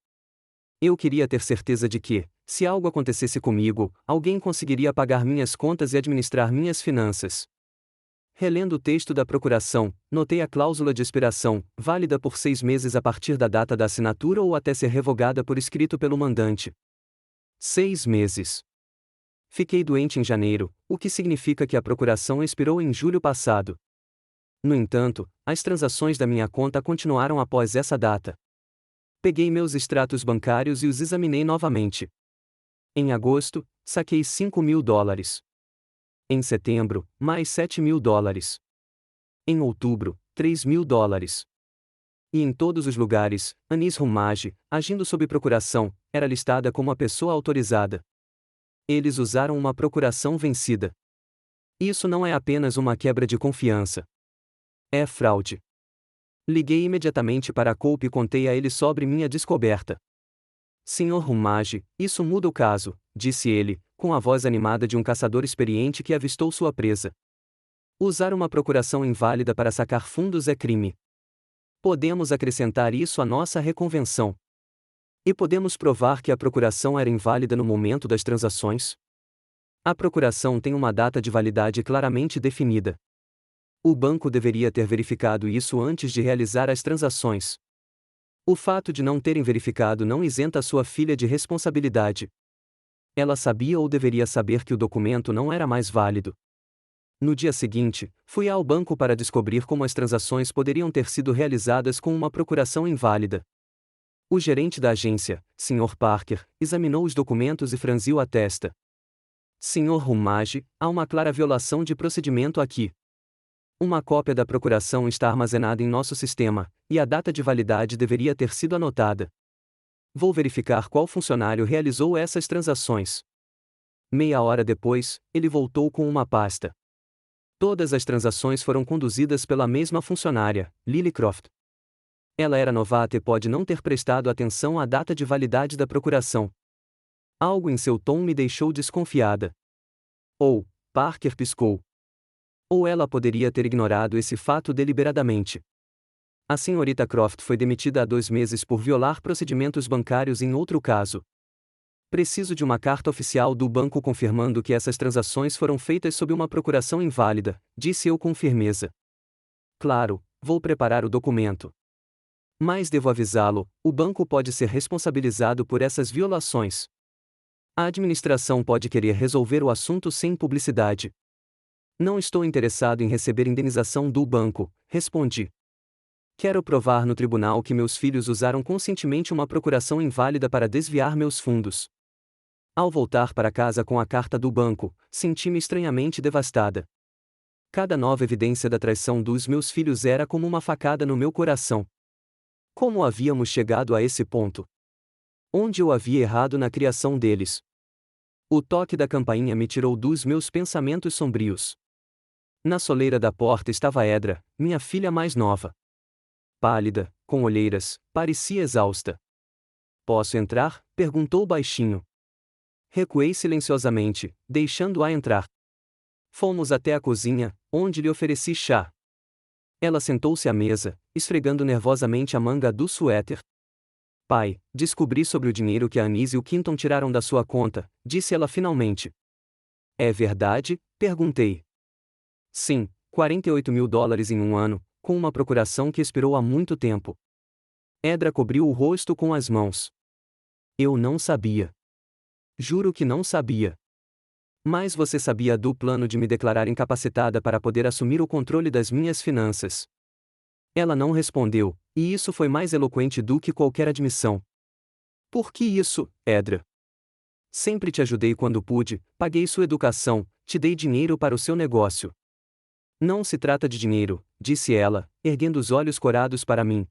Eu queria ter certeza de que, se algo acontecesse comigo, alguém conseguiria pagar minhas contas e administrar minhas finanças. Relendo o texto da procuração, notei a cláusula de expiração, válida por 6 meses a partir da data da assinatura ou até ser revogada por escrito pelo mandante. 6 meses. Fiquei doente em janeiro, o que significa que a procuração expirou em julho passado. No entanto, as transações da minha conta continuaram após essa data. Peguei meus extratos bancários e os examinei novamente. Em agosto, saquei $5.000. Em setembro, mais $7.000. Em outubro, $3.000. E em todos os lugares, Anis Rumage, agindo sob procuração, era listada como a pessoa autorizada. Eles usaram uma procuração vencida. Isso não é apenas uma quebra de confiança. É fraude. Liguei imediatamente para Cope e contei a ele sobre minha descoberta. Sr. Rumage, isso muda o caso, disse ele, com a voz animada de um caçador experiente que avistou sua presa. Usar uma procuração inválida para sacar fundos é crime. Podemos acrescentar isso à nossa reconvenção. E podemos provar que a procuração era inválida no momento das transações? A procuração tem uma data de validade claramente definida. O banco deveria ter verificado isso antes de realizar as transações. O fato de não terem verificado não isenta sua filha de responsabilidade. Ela sabia ou deveria saber que o documento não era mais válido. No dia seguinte, fui ao banco para descobrir como as transações poderiam ter sido realizadas com uma procuração inválida. O gerente da agência, Sr. Parker, examinou os documentos e franziu a testa. Sr. Rumage, há uma clara violação de procedimento aqui. Uma cópia da procuração está armazenada em nosso sistema, e a data de validade deveria ter sido anotada. Vou verificar qual funcionário realizou essas transações. Meia hora depois, ele voltou com uma pasta. Todas as transações foram conduzidas pela mesma funcionária, Lily Croft. Ela era novata e pode não ter prestado atenção à data de validade da procuração. Algo em seu tom me deixou desconfiada. Ou, Parker piscou. Ou ela poderia ter ignorado esse fato deliberadamente. A senhorita Croft foi demitida há 2 meses por violar procedimentos bancários em outro caso. Preciso de uma carta oficial do banco confirmando que essas transações foram feitas sob uma procuração inválida, disse eu com firmeza. Claro, vou preparar o documento. Mas devo avisá-lo, o banco pode ser responsabilizado por essas violações. A administração pode querer resolver o assunto sem publicidade. Não estou interessado em receber indenização do banco, respondi. Quero provar no tribunal que meus filhos usaram conscientemente uma procuração inválida para desviar meus fundos. Ao voltar para casa com a carta do banco, senti-me estranhamente devastada. Cada nova evidência da traição dos meus filhos era como uma facada no meu coração. Como havíamos chegado a esse ponto? Onde eu havia errado na criação deles? O toque da campainha me tirou dos meus pensamentos sombrios. Na soleira da porta estava Edra, minha filha mais nova. Pálida, com olheiras, parecia exausta. Posso entrar? Perguntou baixinho. Recuei silenciosamente, deixando-a entrar. Fomos até a cozinha, onde lhe ofereci chá. Ela sentou-se à mesa, esfregando nervosamente a manga do suéter. Pai, descobri sobre o dinheiro que a Anise e o Quinton tiraram da sua conta, disse ela finalmente. É verdade? Perguntei. Sim, $48.000 em um ano, com uma procuração que esperou há muito tempo. Edra cobriu o rosto com as mãos. Eu não sabia. Juro que não sabia. Mas você sabia do plano de me declarar incapacitada para poder assumir o controle das minhas finanças. Ela não respondeu, e isso foi mais eloquente do que qualquer admissão. Por que isso, Edra? Sempre te ajudei quando pude, paguei sua educação, te dei dinheiro para o seu negócio. Não se trata de dinheiro, disse ela, erguendo os olhos corados para mim.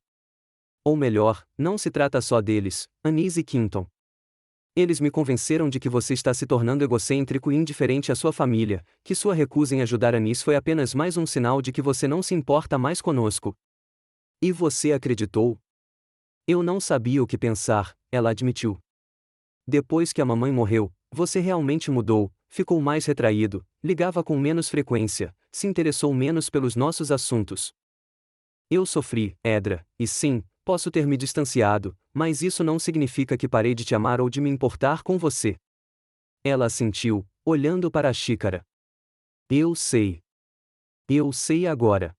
Ou melhor, não se trata só deles, Anise e Quinton. Eles me convenceram de que você está se tornando egocêntrico e indiferente à sua família, que sua recusa em ajudar Anise foi apenas mais um sinal de que você não se importa mais conosco. E você acreditou? Eu não sabia o que pensar, ela admitiu. Depois que a mamãe morreu, você realmente mudou, ficou mais retraído, ligava com menos frequência, se interessou menos pelos nossos assuntos. Eu sofri, Edra, e sim, posso ter me distanciado, mas isso não significa que parei de te amar ou de me importar com você. Ela assentiu, olhando para a xícara. Eu sei. Eu sei agora.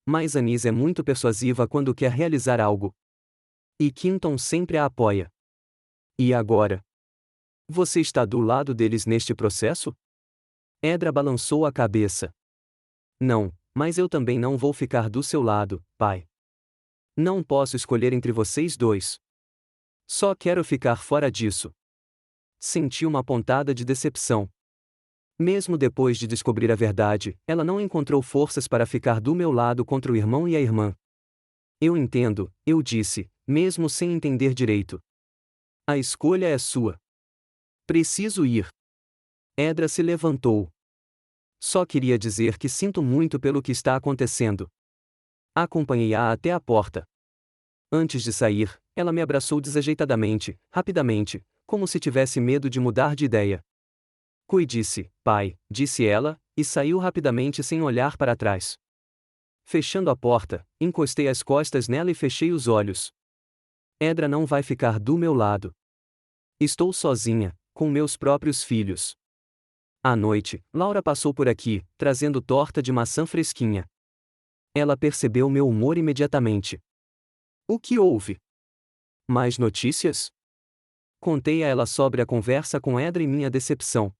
Mas Anise é muito persuasiva quando quer realizar algo. E Quinton sempre a apoia. E agora? Você está do lado deles neste processo? Edra balançou a cabeça. Não, mas eu também não vou ficar do seu lado, pai. Não posso escolher entre vocês dois. Só quero ficar fora disso. Senti uma pontada de decepção. Mesmo depois de descobrir a verdade, ela não encontrou forças para ficar do meu lado contra o irmão e a irmã. Eu entendo, eu disse, mesmo sem entender direito. A escolha é sua. Preciso ir. Edra se levantou. Só queria dizer que sinto muito pelo que está acontecendo. Acompanhei-a até a porta. Antes de sair, ela me abraçou desajeitadamente, rapidamente, como se tivesse medo de mudar de ideia. Cuide-se, pai, disse ela, e saiu rapidamente sem olhar para trás. Fechando a porta, encostei as costas nela e fechei os olhos. Edra não vai ficar do meu lado. Estou sozinha, com meus próprios filhos. À noite, Laura passou por aqui, trazendo torta de maçã fresquinha. Ela percebeu meu humor imediatamente. O que houve? Mais notícias? Contei a ela sobre a conversa com Edra e minha decepção.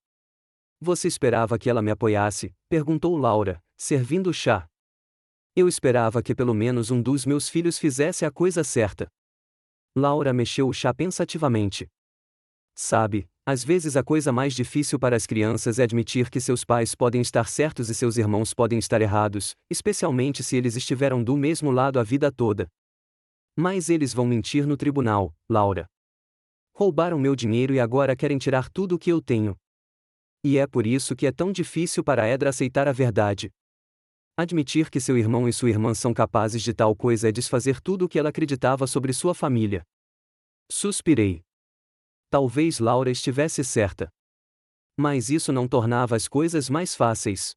Você esperava que ela me apoiasse? Perguntou Laura, servindo o chá. Eu esperava que pelo menos um dos meus filhos fizesse a coisa certa. Laura mexeu o chá pensativamente. Sabe, às vezes a coisa mais difícil para as crianças é admitir que seus pais podem estar certos e seus irmãos podem estar errados, especialmente se eles estiveram do mesmo lado a vida toda. Mas eles vão mentir no tribunal, Laura. Roubaram meu dinheiro e agora querem tirar tudo o que eu tenho. E é por isso que é tão difícil para Edra aceitar a verdade. Admitir que seu irmão e sua irmã são capazes de tal coisa é desfazer tudo o que ela acreditava sobre sua família. Suspirei. Talvez Laura estivesse certa. Mas isso não tornava as coisas mais fáceis.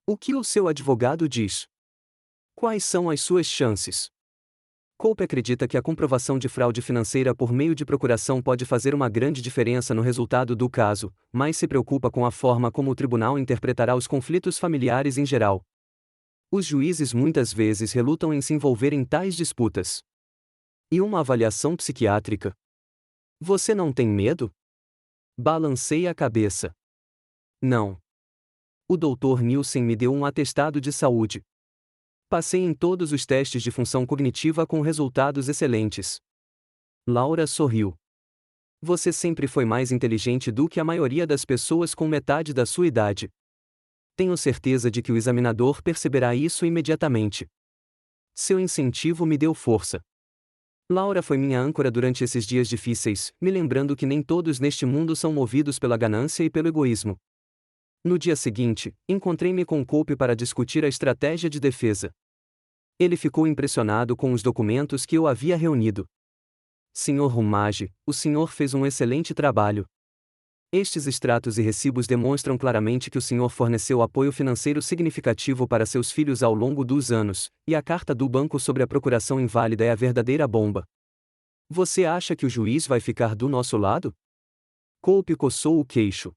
O que o seu advogado diz? Quais são as suas chances? Cope acredita que a comprovação de fraude financeira por meio de procuração pode fazer uma grande diferença no resultado do caso, mas se preocupa com a forma como o tribunal interpretará os conflitos familiares em geral. Os juízes muitas vezes relutam em se envolver em tais disputas. E uma avaliação psiquiátrica? Você não tem medo? Balancei a cabeça. Não. O Dr. Nielsen me deu um atestado de saúde. Passei em todos os testes de função cognitiva com resultados excelentes. Laura sorriu. Você sempre foi mais inteligente do que a maioria das pessoas com metade da sua idade. Tenho certeza de que o examinador perceberá isso imediatamente. Seu incentivo me deu força. Laura foi minha âncora durante esses dias difíceis, me lembrando que nem todos neste mundo são movidos pela ganância e pelo egoísmo. No dia seguinte, encontrei-me com Cope para discutir a estratégia de defesa. Ele ficou impressionado com os documentos que eu havia reunido. Sr. Rumage, o senhor fez um excelente trabalho. Estes extratos e recibos demonstram claramente que o senhor forneceu apoio financeiro significativo para seus filhos ao longo dos anos, e a carta do banco sobre a procuração inválida é a verdadeira bomba. Você acha que o juiz vai ficar do nosso lado? Cope coçou o queixo.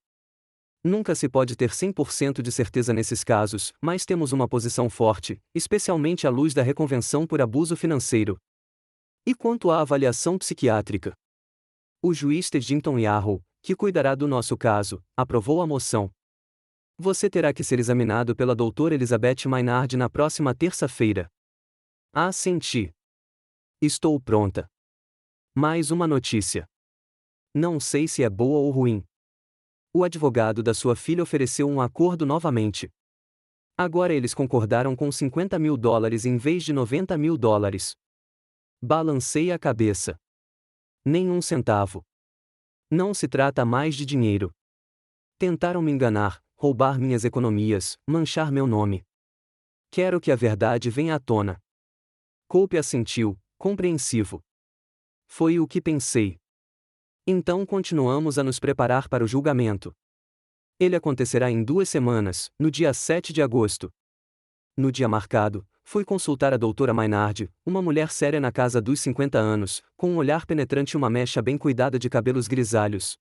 Nunca se pode ter 100% de certeza nesses casos, mas temos uma posição forte, especialmente à luz da reconvenção por abuso financeiro. E quanto à avaliação psiquiátrica? O juiz Teddington Yarrow, que cuidará do nosso caso, aprovou a moção. Você terá que ser examinado pela doutora Elizabeth Maynard na próxima terça-feira. Assenti. Estou pronta. Mais uma notícia. Não sei se é boa ou ruim. O advogado da sua filha ofereceu um acordo novamente. Agora eles concordaram com $50.000 em vez de $90.000. Balancei a cabeça. Nem um centavo. Não se trata mais de dinheiro. Tentaram me enganar, roubar minhas economias, manchar meu nome. Quero que a verdade venha à tona. Cope assentiu, compreensivo. Foi o que pensei. Então continuamos a nos preparar para o julgamento. Ele acontecerá em 2 semanas, no dia 7 de agosto. No dia marcado, fui consultar a doutora Maynard, uma mulher séria na casa dos 50 anos, com um olhar penetrante e uma mecha bem cuidada de cabelos grisalhos.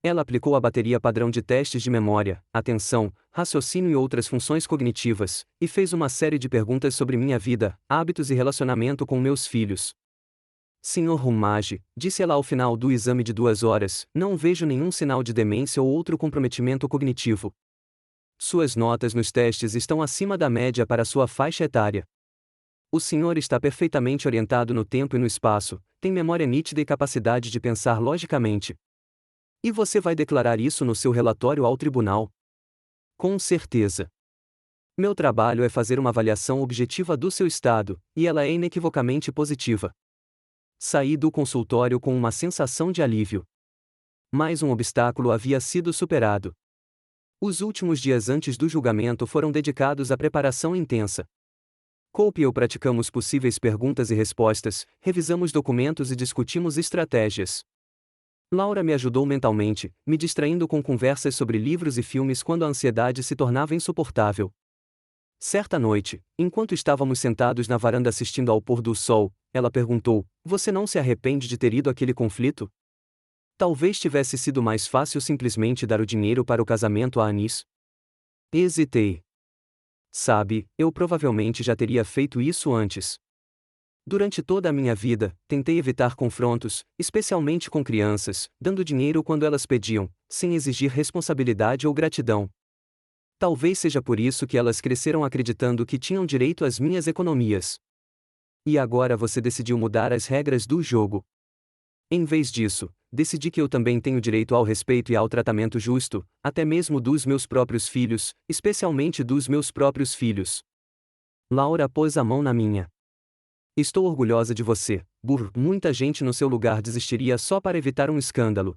Ela aplicou a bateria padrão de testes de memória, atenção, raciocínio e outras funções cognitivas, e fez uma série de perguntas sobre minha vida, hábitos e relacionamento com meus filhos. Sr. Rumage, disse ela ao final do exame de 2 horas, não vejo nenhum sinal de demência ou outro comprometimento cognitivo. Suas notas nos testes estão acima da média para sua faixa etária. O senhor está perfeitamente orientado no tempo e no espaço, tem memória nítida e capacidade de pensar logicamente. E você vai declarar isso no seu relatório ao tribunal? Com certeza. Meu trabalho é fazer uma avaliação objetiva do seu estado, e ela é inequivocamente positiva. Saí do consultório com uma sensação de alívio. Mais um obstáculo havia sido superado. Os últimos dias antes do julgamento foram dedicados à preparação intensa. Cope e eu praticamos possíveis perguntas e respostas, revisamos documentos e discutimos estratégias. Laura me ajudou mentalmente, me distraindo com conversas sobre livros e filmes quando a ansiedade se tornava insuportável. Certa noite, enquanto estávamos sentados na varanda assistindo ao pôr do sol, ela perguntou: Você não se arrepende de ter ido àquele conflito? Talvez tivesse sido mais fácil simplesmente dar o dinheiro para o casamento a Anis. Hesitei. Sabe, eu provavelmente já teria feito isso antes. Durante toda a minha vida, tentei evitar confrontos, especialmente com crianças, dando dinheiro quando elas pediam, sem exigir responsabilidade ou gratidão. Talvez seja por isso que elas cresceram acreditando que tinham direito às minhas economias. E agora você decidiu mudar as regras do jogo. Em vez disso, decidi que eu também tenho direito ao respeito e ao tratamento justo, até mesmo dos meus próprios filhos, especialmente dos meus próprios filhos. Laura pôs a mão na minha. Estou orgulhosa de você, Burr. Muita gente no seu lugar desistiria só para evitar um escândalo.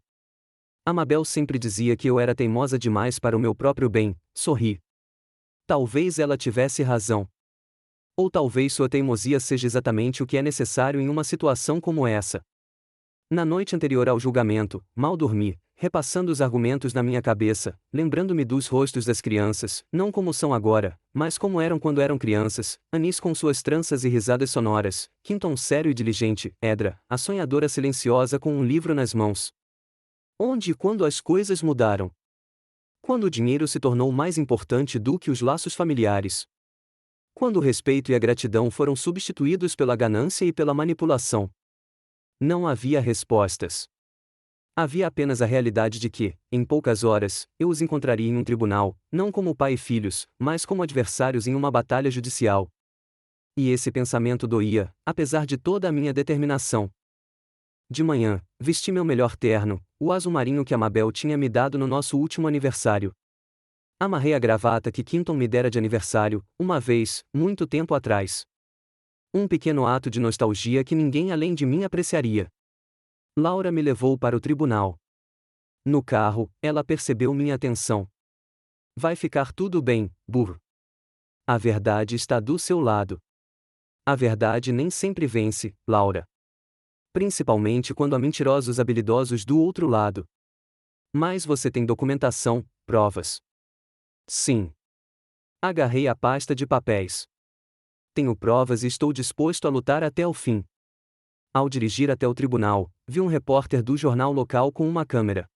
Amabel sempre dizia que eu era teimosa demais para o meu próprio bem, sorri. Talvez ela tivesse razão. Ou talvez sua teimosia seja exatamente o que é necessário em uma situação como essa. Na noite anterior ao julgamento, mal dormi, repassando os argumentos na minha cabeça, lembrando-me dos rostos das crianças, não como são agora, mas como eram quando eram crianças, Anis com suas tranças e risadas sonoras, Quinton sério e diligente, Edra, a sonhadora silenciosa com um livro nas mãos. Onde e quando as coisas mudaram? Quando o dinheiro se tornou mais importante do que os laços familiares? Quando o respeito e a gratidão foram substituídos pela ganância e pela manipulação? Não havia respostas. Havia apenas a realidade de que, em poucas horas, eu os encontraria em um tribunal, não como pai e filhos, mas como adversários em uma batalha judicial. E esse pensamento doía, apesar de toda a minha determinação. De manhã, vesti meu melhor terno, o azul marinho que a Mabel tinha me dado no nosso último aniversário. Amarrei a gravata que Quinton me dera de aniversário, uma vez, muito tempo atrás. Um pequeno ato de nostalgia que ninguém além de mim apreciaria. Laura me levou para o tribunal. No carro, ela percebeu minha atenção. Vai ficar tudo bem, burro. A verdade está do seu lado. A verdade nem sempre vence, Laura. Principalmente quando há mentirosos habilidosos do outro lado. Mas você tem documentação, provas. Sim. Agarrei a pasta de papéis. Tenho provas e estou disposto a lutar até o fim. Ao dirigir até o tribunal, vi um repórter do jornal local com uma câmera.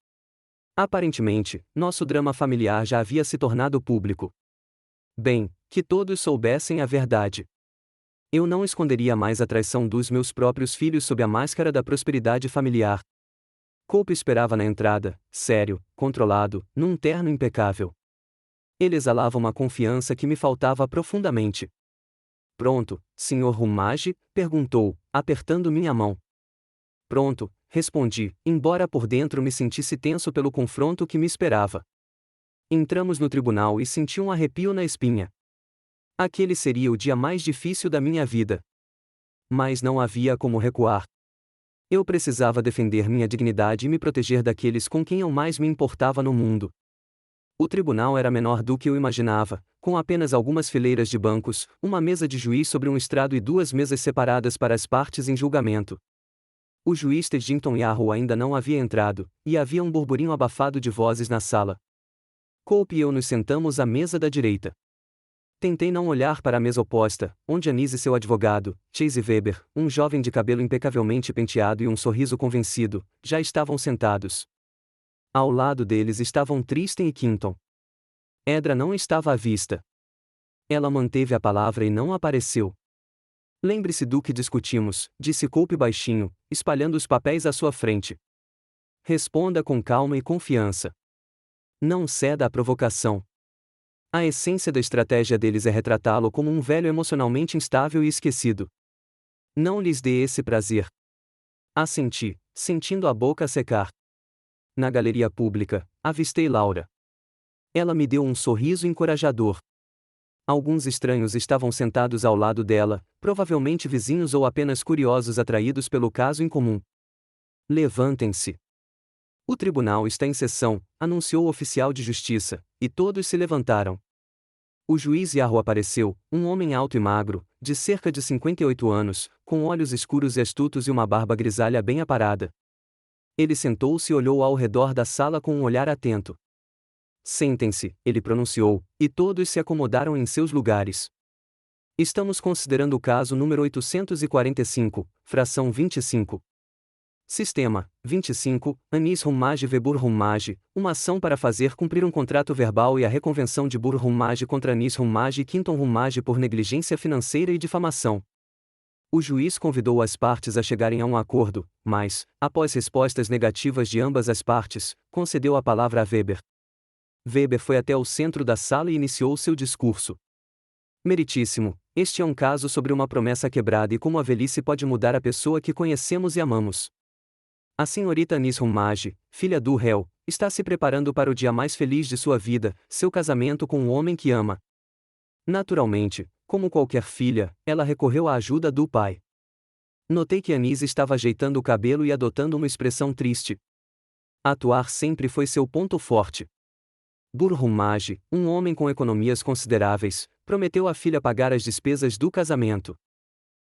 Aparentemente, nosso drama familiar já havia se tornado público. Bem, que todos soubessem a verdade. Eu não esconderia mais a traição dos meus próprios filhos sob a máscara da prosperidade familiar. Cope esperava na entrada, sério, controlado, num terno impecável. Ele exalava uma confiança que me faltava profundamente. Pronto, Sr. Rumage? Perguntou, apertando minha mão. Pronto, respondi, embora por dentro me sentisse tenso pelo confronto que me esperava. Entramos no tribunal e senti um arrepio na espinha. Aquele seria o dia mais difícil da minha vida. Mas não havia como recuar. Eu precisava defender minha dignidade e me proteger daqueles com quem eu mais me importava no mundo. O tribunal era menor do que eu imaginava, com apenas algumas fileiras de bancos, uma mesa de juiz sobre um estrado e duas mesas separadas para as partes em julgamento. O juiz Teddington Yarrow ainda não havia entrado, e havia um burburinho abafado de vozes na sala. Cope e eu nos sentamos à mesa da direita. Tentei não olhar para a mesa oposta, onde Anise e seu advogado, Chase Weber, um jovem de cabelo impecavelmente penteado e um sorriso convencido, já estavam sentados. Ao lado deles estavam Tristan e Quinton. Edra não estava à vista. Ela manteve a palavra e não apareceu. Lembre-se do que discutimos, disse Cope baixinho, espalhando os papéis à sua frente. Responda com calma e confiança. Não ceda à provocação. A essência da estratégia deles é retratá-lo como um velho emocionalmente instável e esquecido. Não lhes dê esse prazer. Assenti, sentindo a boca secar. Na galeria pública, avistei Laura. Ela me deu um sorriso encorajador. Alguns estranhos estavam sentados ao lado dela, provavelmente vizinhos ou apenas curiosos atraídos pelo caso em comum. Levantem-se. O tribunal está em sessão, anunciou o oficial de justiça, e todos se levantaram. O juiz Yarrow apareceu, um homem alto e magro, de cerca de 58 anos, com olhos escuros e astutos e uma barba grisalha bem aparada. Ele sentou-se e olhou ao redor da sala com um olhar atento. Sentem-se, ele pronunciou, e todos se acomodaram em seus lugares. Estamos considerando o caso número 845, fração 25. Sistema, 25, Anis Rumage v Burr Rumage, uma ação para fazer cumprir um contrato verbal e a reconvenção de Burr Rumage contra Anis Rumage e Quinton Rumage por negligência financeira e difamação. O juiz convidou as partes a chegarem a um acordo, mas, após respostas negativas de ambas as partes, concedeu a palavra a Weber. Weber foi até o centro da sala e iniciou seu discurso. Meritíssimo, este é um caso sobre uma promessa quebrada e como a velhice pode mudar a pessoa que conhecemos e amamos. A senhorita Anis Rumage, filha do réu, está se preparando para o dia mais feliz de sua vida, seu casamento com um homem que ama. Naturalmente, como qualquer filha, ela recorreu à ajuda do pai. Notei que Anis estava ajeitando o cabelo e adotando uma expressão triste. Atuar sempre foi seu ponto forte. Burr Rumage, um homem com economias consideráveis, prometeu à filha pagar as despesas do casamento.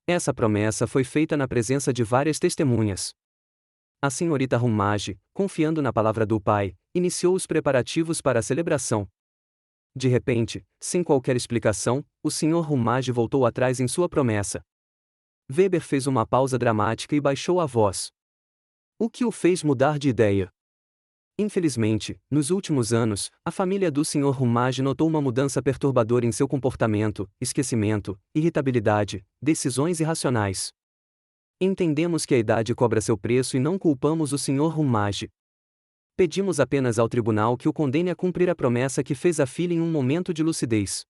Essa promessa foi feita na presença de várias testemunhas. A senhorita Rumage, confiando na palavra do pai, iniciou os preparativos para a celebração. De repente, sem qualquer explicação, o Sr. Rumage voltou atrás em sua promessa. Weber fez uma pausa dramática e baixou a voz. O que o fez mudar de ideia? Infelizmente, nos últimos anos, a família do Sr. Rumage notou uma mudança perturbadora em seu comportamento, esquecimento, irritabilidade, decisões irracionais. Entendemos que a idade cobra seu preço e não culpamos o Sr. Rumage. Pedimos apenas ao tribunal que o condene a cumprir a promessa que fez à filha em um momento de lucidez.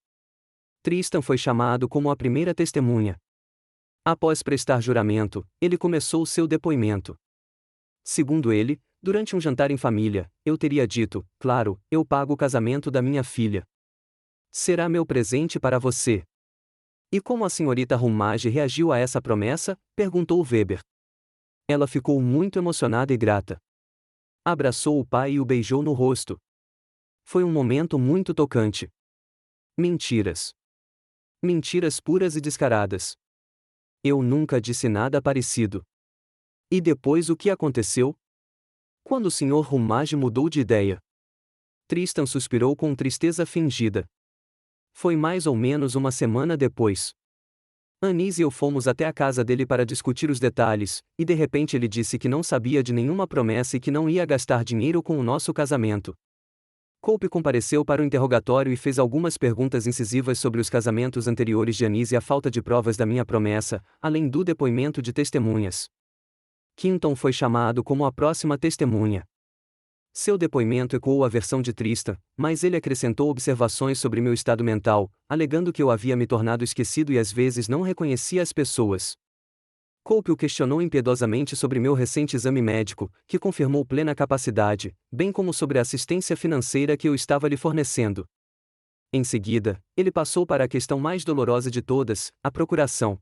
Tristan foi chamado como a primeira testemunha. Após prestar juramento, ele começou seu depoimento. Segundo ele, durante um jantar em família, eu teria dito: claro, eu pago o casamento da minha filha. Será meu presente para você. E como a senhorita Rumage reagiu a essa promessa? Perguntou Weber. Ela ficou muito emocionada e grata. Abraçou o pai e o beijou no rosto. Foi um momento muito tocante. Mentiras. Mentiras puras e descaradas. Eu nunca disse nada parecido. E depois o que aconteceu? Quando o Sr. Rumage mudou de ideia. Tristan suspirou com tristeza fingida. Foi mais ou menos uma semana depois. Anis e eu fomos até a casa dele para discutir os detalhes, e de repente ele disse que não sabia de nenhuma promessa e que não ia gastar dinheiro com o nosso casamento. Cope compareceu para o interrogatório e fez algumas perguntas incisivas sobre os casamentos anteriores de Anis e a falta de provas da minha promessa, além do depoimento de testemunhas. Quinton foi chamado como a próxima testemunha. Seu depoimento ecoou a versão de Tristan, mas ele acrescentou observações sobre meu estado mental, alegando que eu havia me tornado esquecido e às vezes não reconhecia as pessoas. Cope o questionou impiedosamente sobre meu recente exame médico, que confirmou plena capacidade, bem como sobre a assistência financeira que eu estava lhe fornecendo. Em seguida, ele passou para a questão mais dolorosa de todas, a procuração.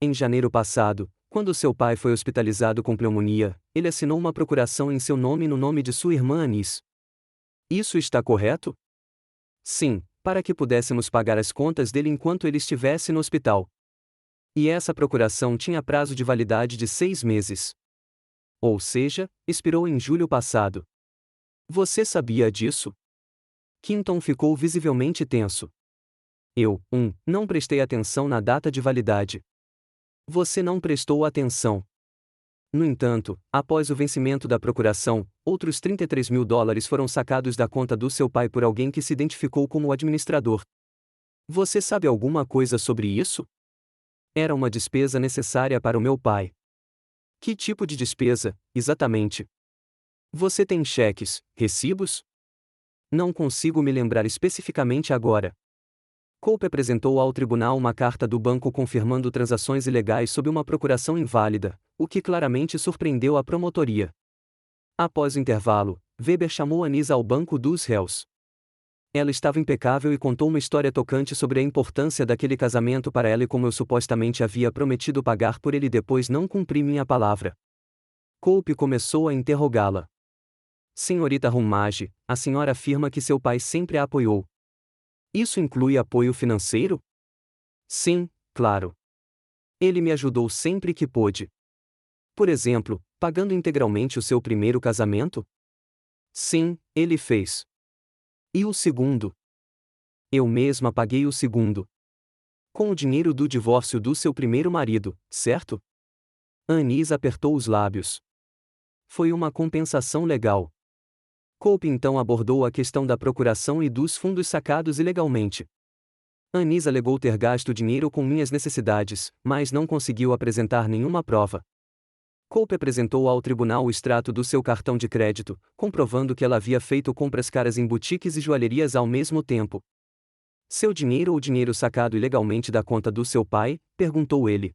Em janeiro passado, quando seu pai foi hospitalizado com pneumonia, ele assinou uma procuração em seu nome e no nome de sua irmã Anis. Isso está correto? Sim, para que pudéssemos pagar as contas dele enquanto ele estivesse no hospital. E essa procuração tinha prazo de validade de 6 meses. Ou seja, expirou em julho passado. Você sabia disso? Quinton ficou visivelmente tenso. Eu, não prestei atenção na data de validade. Você não prestou atenção. No entanto, após o vencimento da procuração, outros $33.000 foram sacados da conta do seu pai por alguém que se identificou como administrador. Você sabe alguma coisa sobre isso? Era uma despesa necessária para o meu pai. Que tipo de despesa, exatamente? Você tem cheques, recibos? Não consigo me lembrar especificamente agora. Cope apresentou ao tribunal uma carta do banco confirmando transações ilegais sob uma procuração inválida, o que claramente surpreendeu a promotoria. Após o intervalo, Weber chamou Anis ao banco dos réus. Ela estava impecável e contou uma história tocante sobre a importância daquele casamento para ela e como eu supostamente havia prometido pagar por ele e depois não cumpri minha palavra. Cope começou a interrogá-la. Senhorita Rumage, a senhora afirma que seu pai sempre a apoiou. Isso inclui apoio financeiro? Sim, claro. Ele me ajudou sempre que pôde. Por exemplo, pagando integralmente o seu primeiro casamento? Sim, ele fez. E o segundo? Eu mesma paguei o segundo. Com o dinheiro do divórcio do seu primeiro marido, certo? Anis apertou os lábios. Foi uma compensação legal. Cope então abordou a questão da procuração e dos fundos sacados ilegalmente. Anis alegou ter gasto dinheiro com minhas necessidades, mas não conseguiu apresentar nenhuma prova. Cope apresentou ao tribunal o extrato do seu cartão de crédito, comprovando que ela havia feito compras caras em boutiques e joalherias ao mesmo tempo. Seu dinheiro ou dinheiro sacado ilegalmente da conta do seu pai? Perguntou ele.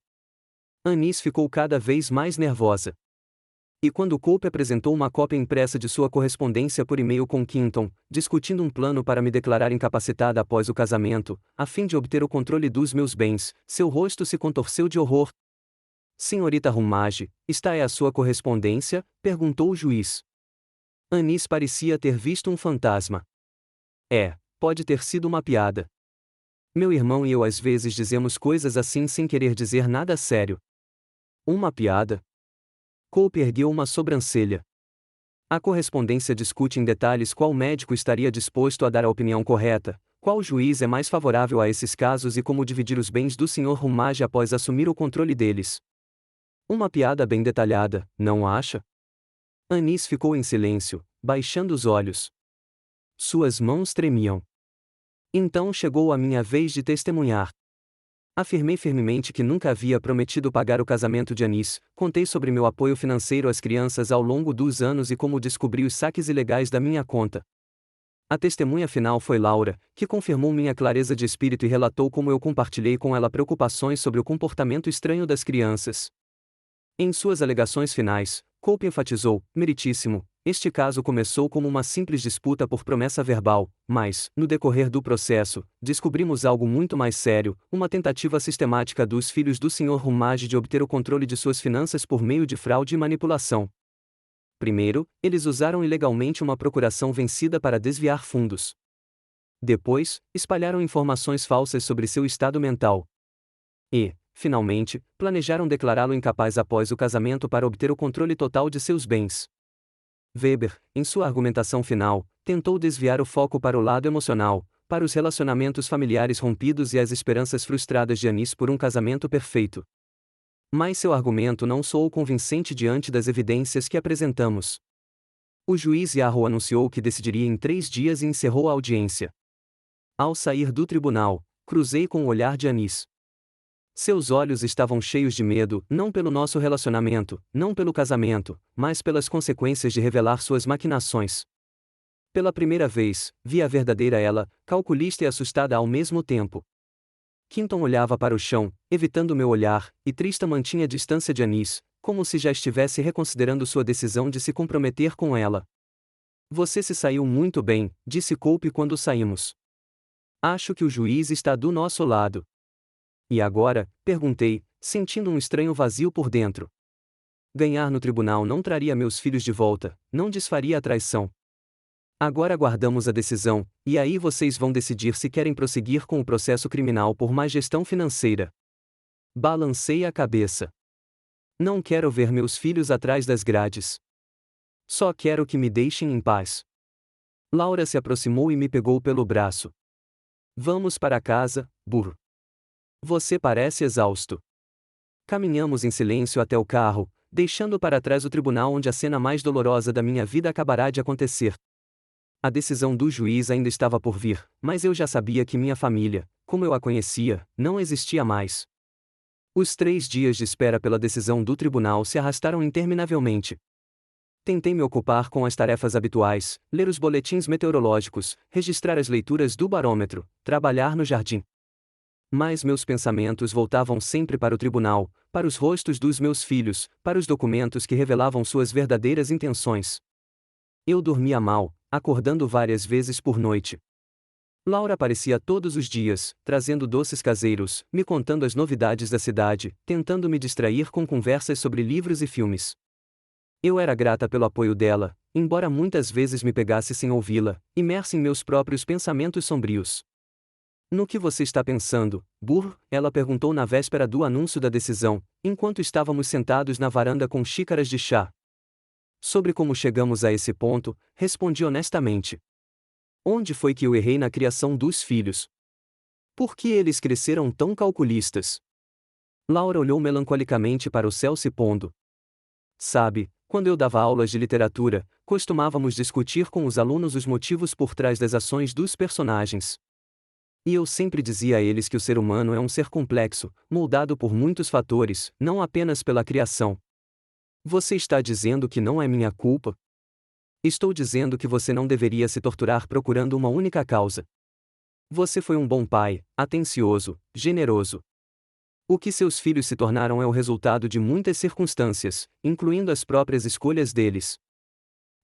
Anis ficou cada vez mais nervosa. E quando Cope apresentou uma cópia impressa de sua correspondência por e-mail com Quinton, discutindo um plano para me declarar incapacitada após o casamento, a fim de obter o controle dos meus bens, seu rosto se contorceu de horror. Senhorita Rumage, esta é a sua correspondência? Perguntou o juiz. Anis parecia ter visto um fantasma. Pode ter sido uma piada. Meu irmão e eu às vezes dizemos coisas assim sem querer dizer nada sério. Uma piada? Cope ergueu uma sobrancelha. A correspondência discute em detalhes qual médico estaria disposto a dar a opinião correta, qual juiz é mais favorável a esses casos e como dividir os bens do Sr. Rumage após assumir o controle deles. Uma piada bem detalhada, não acha? Anis ficou em silêncio, baixando os olhos. Suas mãos tremiam. Então chegou a minha vez de testemunhar. Afirmei firmemente que nunca havia prometido pagar o casamento de Anis, contei sobre meu apoio financeiro às crianças ao longo dos anos e como descobri os saques ilegais da minha conta. A testemunha final foi Laura, que confirmou minha clareza de espírito e relatou como eu compartilhei com ela preocupações sobre o comportamento estranho das crianças. Em suas alegações finais, Cope enfatizou: meritíssimo, este caso começou como uma simples disputa por promessa verbal, mas, no decorrer do processo, descobrimos algo muito mais sério, uma tentativa sistemática dos filhos do Sr. Rumage de obter o controle de suas finanças por meio de fraude e manipulação. Primeiro, eles usaram ilegalmente uma procuração vencida para desviar fundos. Depois, espalharam informações falsas sobre seu estado mental. E, finalmente, planejaram declará-lo incapaz após o casamento para obter o controle total de seus bens. Weber, em sua argumentação final, tentou desviar o foco para o lado emocional, para os relacionamentos familiares rompidos e as esperanças frustradas de Anis por um casamento perfeito. Mas seu argumento não soou convincente diante das evidências que apresentamos. O juiz Yarrow anunciou que decidiria em 3 dias e encerrou a audiência. Ao sair do tribunal, cruzei com o olhar de Anis. Seus olhos estavam cheios de medo, não pelo nosso relacionamento, não pelo casamento, mas pelas consequências de revelar suas maquinações. Pela primeira vez, vi a verdadeira ela, calculista e assustada ao mesmo tempo. Quinton olhava para o chão, evitando meu olhar, e Tristan mantinha a distância de Anis, como se já estivesse reconsiderando sua decisão de se comprometer com ela. Você se saiu muito bem, disse Cope quando saímos. Acho que o juiz está do nosso lado. E agora? Perguntei, sentindo um estranho vazio por dentro. Ganhar no tribunal não traria meus filhos de volta, não desfaria a traição. Agora aguardamos a decisão, e aí vocês vão decidir se querem prosseguir com o processo criminal por má gestão financeira. Balancei a cabeça. Não quero ver meus filhos atrás das grades. Só quero que me deixem em paz. Laura se aproximou e me pegou pelo braço. Vamos para casa, burro. Você parece exausto. Caminhamos em silêncio até o carro, deixando para trás o tribunal onde a cena mais dolorosa da minha vida acabará de acontecer. A decisão do juiz ainda estava por vir, mas eu já sabia que minha família, como eu a conhecia, não existia mais. Os 3 dias de espera pela decisão do tribunal se arrastaram interminavelmente. Tentei me ocupar com as tarefas habituais, ler os boletins meteorológicos, registrar as leituras do barômetro, trabalhar no jardim. Mas meus pensamentos voltavam sempre para o tribunal, para os rostos dos meus filhos, para os documentos que revelavam suas verdadeiras intenções. Eu dormia mal, acordando várias vezes por noite. Laura aparecia todos os dias, trazendo doces caseiros, me contando as novidades da cidade, tentando me distrair com conversas sobre livros e filmes. Eu era grata pelo apoio dela, embora muitas vezes me pegasse sem ouvi-la, imersa em meus próprios pensamentos sombrios. No que você está pensando, burro? Ela perguntou na véspera do anúncio da decisão, enquanto estávamos sentados na varanda com xícaras de chá. Sobre como chegamos a esse ponto, respondi honestamente. Onde foi que eu errei na criação dos filhos? Por que eles cresceram tão calculistas? Laura olhou melancolicamente para o céu se pondo. Sabe, quando eu dava aulas de literatura, costumávamos discutir com os alunos os motivos por trás das ações dos personagens. E eu sempre dizia a eles que o ser humano é um ser complexo, moldado por muitos fatores, não apenas pela criação. Você está dizendo que não é minha culpa? Estou dizendo que você não deveria se torturar procurando uma única causa. Você foi um bom pai, atencioso, generoso. O que seus filhos se tornaram é o resultado de muitas circunstâncias, incluindo as próprias escolhas deles.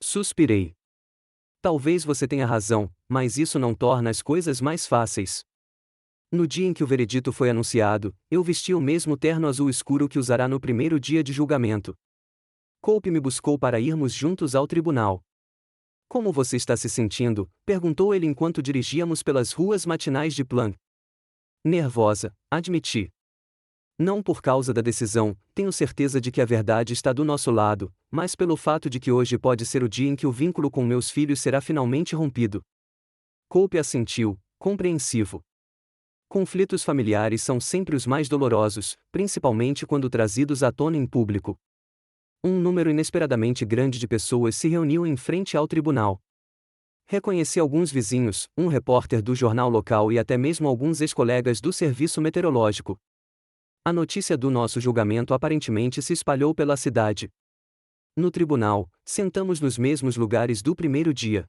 Suspirei. Talvez você tenha razão, mas isso não torna as coisas mais fáceis. No dia em que o veredito foi anunciado, eu vesti o mesmo terno azul escuro que usará no primeiro dia de julgamento. Cope me buscou para irmos juntos ao tribunal. Como você está se sentindo? Perguntou ele enquanto dirigíamos pelas ruas matinais de Plan. Nervosa, admiti. Não por causa da decisão, tenho certeza de que a verdade está do nosso lado, mas pelo fato de que hoje pode ser o dia em que o vínculo com meus filhos será finalmente rompido. Cope assentiu, compreensivo. Conflitos familiares são sempre os mais dolorosos, principalmente quando trazidos à tona em público. Um número inesperadamente grande de pessoas se reuniu em frente ao tribunal. Reconheci alguns vizinhos, um repórter do jornal local e até mesmo alguns ex-colegas do serviço meteorológico. A notícia do nosso julgamento aparentemente se espalhou pela cidade. No tribunal, sentamos nos mesmos lugares do primeiro dia.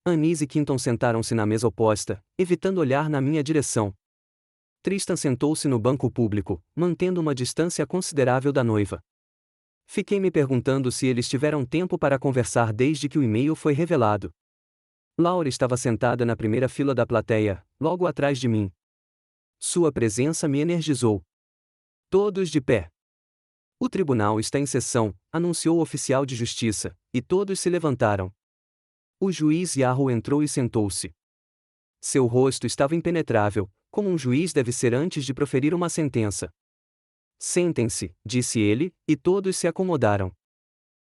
Anis e Quinton sentaram-se na mesa oposta, evitando olhar na minha direção. Tristan sentou-se no banco público, mantendo uma distância considerável da noiva. Fiquei me perguntando se eles tiveram tempo para conversar desde que o e-mail foi revelado. Laura estava sentada na primeira fila da plateia, logo atrás de mim. Sua presença me energizou. Todos de pé. O tribunal está em sessão, anunciou o oficial de justiça, e todos se levantaram. O juiz Yarrow entrou e sentou-se. Seu rosto estava impenetrável, como um juiz deve ser antes de proferir uma sentença. Sentem-se, disse ele, e todos se acomodaram.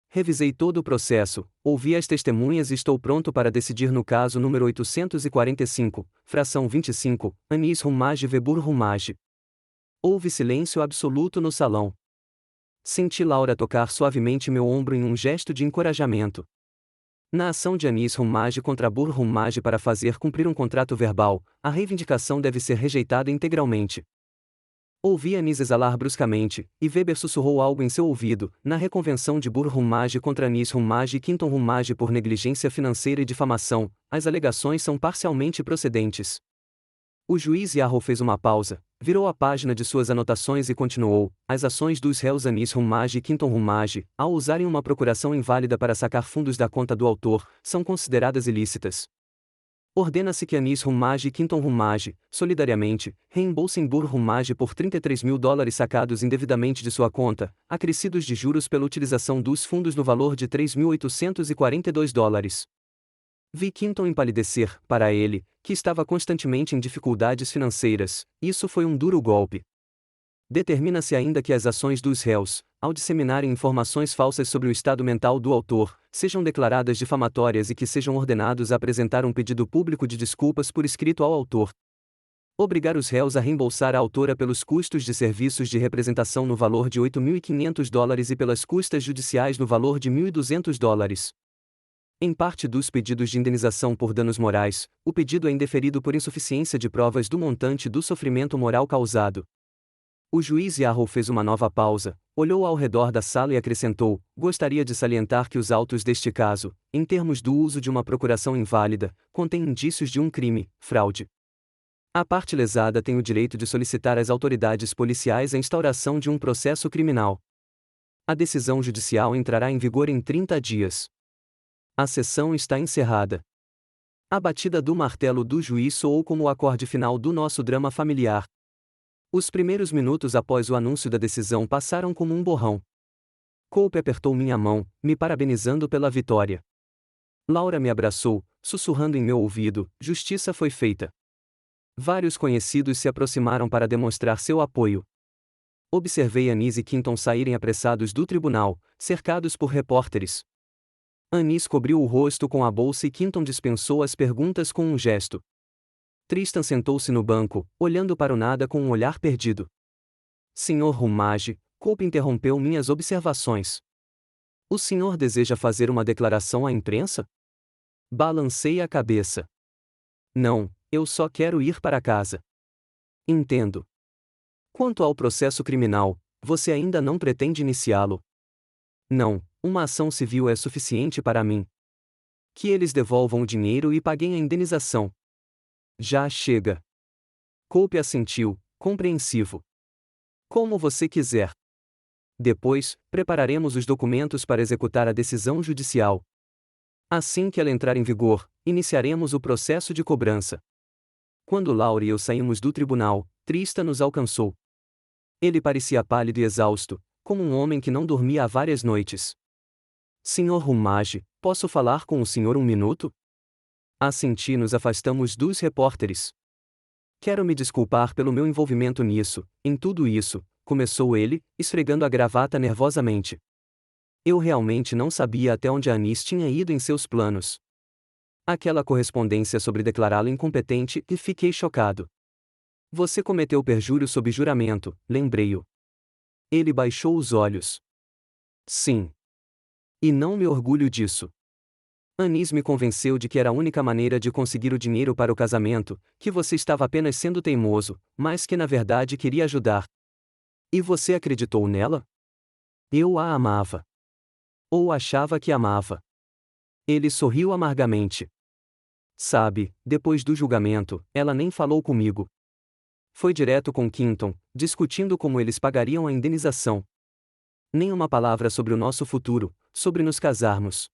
Revisei todo o processo, ouvi as testemunhas e estou pronto para decidir no caso número 845, fração 25, Anis Rummage Vebur Rummage. Houve silêncio absoluto no salão. Senti Laura tocar suavemente meu ombro em um gesto de encorajamento. Na ação de Anis Rummage contra Bur Rummage para fazer cumprir um contrato verbal, a reivindicação deve ser rejeitada integralmente. Ouvi Anis exalar bruscamente, e Weber sussurrou algo em seu ouvido, na reconvenção de Bur Rummage contra Anis Rummage e Quinton Rummage por negligência financeira e difamação, as alegações são parcialmente procedentes. O juiz Yarrow fez uma pausa, virou a página de suas anotações e continuou: as ações dos réus Anis Rummage e Quinton Rummage, ao usarem uma procuração inválida para sacar fundos da conta do autor, são consideradas ilícitas. Ordena-se que Anis Rummage e Quinton Rummage, solidariamente, reembolsem Bur Rummage por $33.000 sacados indevidamente de sua conta, acrescidos de juros pela utilização dos fundos no valor de $3.842. Vi Quinton empalidecer, para ele, que estava constantemente em dificuldades financeiras, isso foi um duro golpe. Determina-se ainda que as ações dos réus, ao disseminarem informações falsas sobre o estado mental do autor, sejam declaradas difamatórias e que sejam ordenados a apresentar um pedido público de desculpas por escrito ao autor. Obrigar os réus a reembolsar a autora pelos custos de serviços de representação no valor de $8.500 e pelas custas judiciais no valor de $1.200. Em parte dos pedidos de indenização por danos morais, o pedido é indeferido por insuficiência de provas do montante do sofrimento moral causado. O juiz Yarrow fez uma nova pausa, olhou ao redor da sala e acrescentou: gostaria de salientar que os autos deste caso, em termos do uso de uma procuração inválida, contêm indícios de um crime, fraude. A parte lesada tem o direito de solicitar às autoridades policiais a instauração de um processo criminal. A decisão judicial entrará em vigor em 30 dias. A sessão está encerrada. A batida do martelo do juiz soou como o acorde final do nosso drama familiar. Os primeiros minutos após o anúncio da decisão passaram como um borrão. Cope apertou minha mão, me parabenizando pela vitória. Laura me abraçou, sussurrando em meu ouvido: justiça foi feita. Vários conhecidos se aproximaram para demonstrar seu apoio. Observei Anis e Quinton saírem apressados do tribunal, cercados por repórteres. Anis cobriu o rosto com a bolsa e Quinton dispensou as perguntas com um gesto. Tristan sentou-se no banco, olhando para o nada com um olhar perdido. Sr. Rummage, Cope interrompeu minhas observações. O senhor deseja fazer uma declaração à imprensa? Balancei a cabeça. Não, eu só quero ir para casa. Entendo. Quanto ao processo criminal, você ainda não pretende iniciá-lo? Não, uma ação civil é suficiente para mim. Que eles devolvam o dinheiro e paguem a indenização. Já chega. Cope assentiu, compreensivo. Como você quiser. Depois, prepararemos os documentos para executar a decisão judicial. Assim que ela entrar em vigor, iniciaremos o processo de cobrança. Quando Laura e eu saímos do tribunal, Tristan nos alcançou. Ele parecia pálido e exausto, como um homem que não dormia há várias noites. Sr. Rummage, posso falar com o senhor um minuto? Assenti e nos afastamos dos repórteres. Quero me desculpar pelo meu envolvimento nisso, em tudo isso, começou ele, esfregando a gravata nervosamente. Eu realmente não sabia até onde a Anis tinha ido em seus planos. Aquela correspondência sobre declará-lo incompetente e fiquei chocado. Você cometeu perjúrio sob juramento, lembrei-o. Ele baixou os olhos. Sim. E não me orgulho disso. Anis me convenceu de que era a única maneira de conseguir o dinheiro para o casamento, que você estava apenas sendo teimoso, mas que na verdade queria ajudar. E você acreditou nela? Eu a amava. Ou achava que amava. Ele sorriu amargamente. Sabe, depois do julgamento, ela nem falou comigo. Foi direto com Quinton, discutindo como eles pagariam a indenização. Nem uma palavra sobre o nosso futuro, sobre nos casarmos.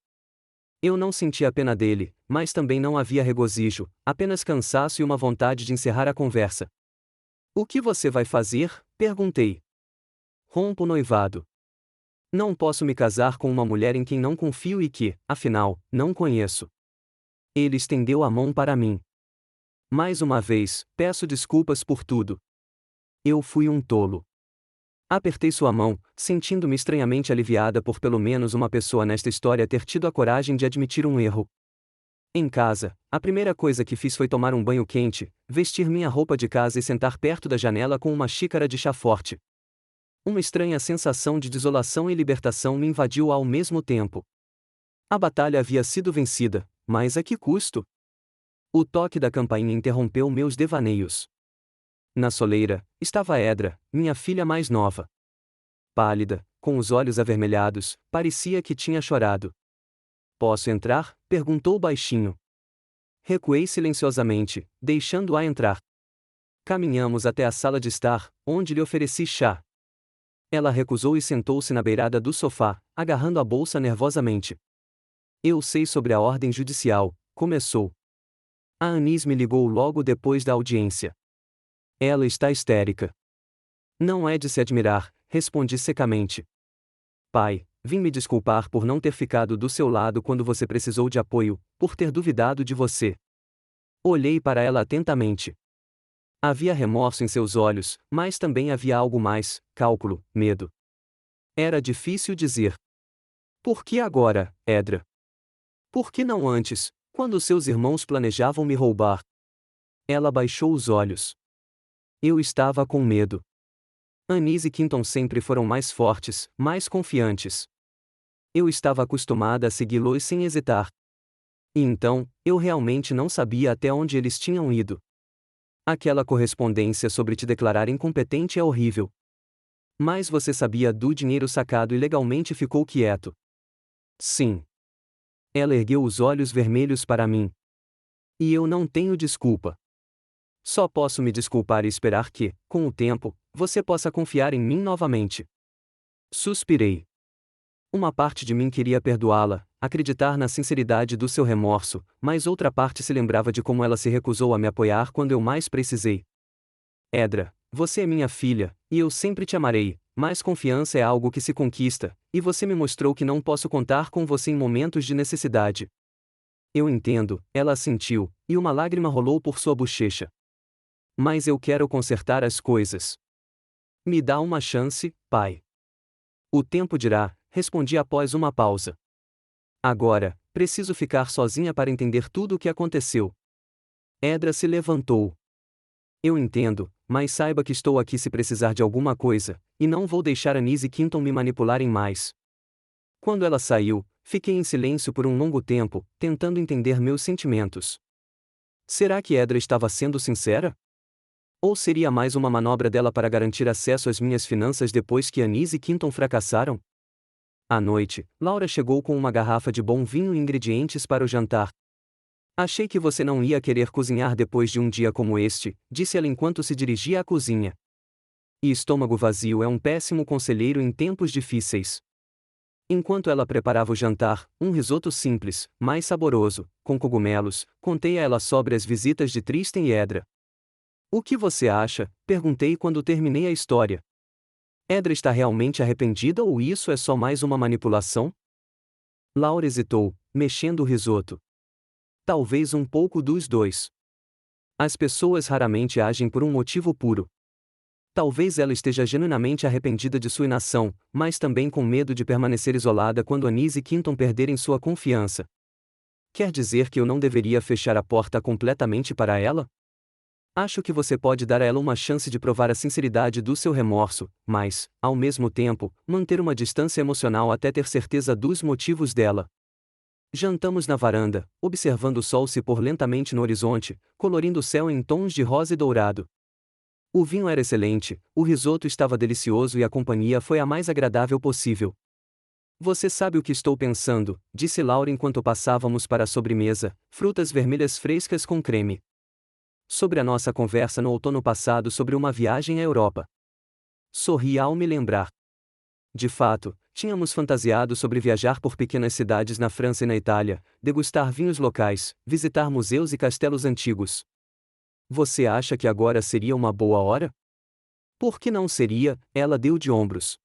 Eu não sentia a pena dele, mas também não havia regozijo, apenas cansaço e uma vontade de encerrar a conversa. O que você vai fazer? Perguntei. Rompo o noivado. Não posso me casar com uma mulher em quem não confio e que, afinal, não conheço. Ele estendeu a mão para mim. Mais uma vez, peço desculpas por tudo. Eu fui um tolo. Apertei sua mão, sentindo-me estranhamente aliviada por pelo menos uma pessoa nesta história ter tido a coragem de admitir um erro. Em casa, a primeira coisa que fiz foi tomar um banho quente, vestir minha roupa de casa e sentar perto da janela com uma xícara de chá forte. Uma estranha sensação de desolação e libertação me invadiu ao mesmo tempo. A batalha havia sido vencida, mas a que custo? O toque da campainha interrompeu meus devaneios. Na soleira, estava Edra, minha filha mais nova. Pálida, com os olhos avermelhados, parecia que tinha chorado. Posso entrar? Perguntou baixinho. Recuei silenciosamente, deixando-a entrar. Caminhamos até a sala de estar, onde lhe ofereci chá. Ela recusou e sentou-se na beirada do sofá, agarrando a bolsa nervosamente. Eu sei sobre a ordem judicial, começou. A Anis me ligou logo depois da audiência. Ela está histérica. Não é de se admirar, respondi secamente. Pai, vim me desculpar por não ter ficado do seu lado quando você precisou de apoio, por ter duvidado de você. Olhei para ela atentamente. Havia remorso em seus olhos, mas também havia algo mais, cálculo, medo. Era difícil dizer. Por que agora, Edra? Por que não antes, quando seus irmãos planejavam me roubar? Ela baixou os olhos. Eu estava com medo. Anis e Quinton sempre foram mais fortes, mais confiantes. Eu estava acostumada a segui-los sem hesitar. E então, eu realmente não sabia até onde eles tinham ido. Aquela correspondência sobre te declarar incompetente é horrível. Mas você sabia do dinheiro sacado ilegalmente e ficou quieto. Sim. Ela ergueu os olhos vermelhos para mim. E eu não tenho desculpa. Só posso me desculpar e esperar que, com o tempo, você possa confiar em mim novamente. Suspirei. Uma parte de mim queria perdoá-la, acreditar na sinceridade do seu remorso, mas outra parte se lembrava de como ela se recusou a me apoiar quando eu mais precisei. Edra, você é minha filha, e eu sempre te amarei, mas confiança é algo que se conquista, e você me mostrou que não posso contar com você em momentos de necessidade. Eu entendo, ela assentiu, e uma lágrima rolou por sua bochecha. Mas eu quero consertar as coisas. Me dá uma chance, pai. O tempo dirá, respondi após uma pausa. Agora, preciso ficar sozinha para entender tudo o que aconteceu. Edra se levantou. Eu entendo, mas saiba que estou aqui se precisar de alguma coisa, e não vou deixar Anis e Quinton me manipularem mais. Quando ela saiu, fiquei em silêncio por um longo tempo, tentando entender meus sentimentos. Será que Edra estava sendo sincera? Ou seria mais uma manobra dela para garantir acesso às minhas finanças depois que Anis e Quinton fracassaram? À noite, Laura chegou com uma garrafa de bom vinho e ingredientes para o jantar. Achei que você não ia querer cozinhar depois de um dia como este, disse ela enquanto se dirigia à cozinha. E estômago vazio é um péssimo conselheiro em tempos difíceis. Enquanto ela preparava o jantar, um risoto simples, mas saboroso, com cogumelos, contei a ela sobre as visitas de Tristan e Edra. O que você acha? Perguntei quando terminei a história. Edra está realmente arrependida ou isso é só mais uma manipulação? Laura hesitou, mexendo o risoto. Talvez um pouco dos dois. As pessoas raramente agem por um motivo puro. Talvez ela esteja genuinamente arrependida de sua inação, mas também com medo de permanecer isolada quando Anis e Quinton perderem sua confiança. Quer dizer que eu não deveria fechar a porta completamente para ela? Acho que você pode dar a ela uma chance de provar a sinceridade do seu remorso, mas, ao mesmo tempo, manter uma distância emocional até ter certeza dos motivos dela. Jantamos na varanda, observando o sol se pôr lentamente no horizonte, colorindo o céu em tons de rosa e dourado. O vinho era excelente, o risoto estava delicioso e a companhia foi a mais agradável possível. Você sabe o que estou pensando, disse Laura enquanto passávamos para a sobremesa, frutas vermelhas frescas com creme. Sobre a nossa conversa no outono passado sobre uma viagem à Europa. Sorri ao me lembrar. De fato, tínhamos fantasiado sobre viajar por pequenas cidades na França e na Itália, degustar vinhos locais, visitar museus e castelos antigos. Você acha que agora seria uma boa hora? Por que não seria? Ela deu de ombros.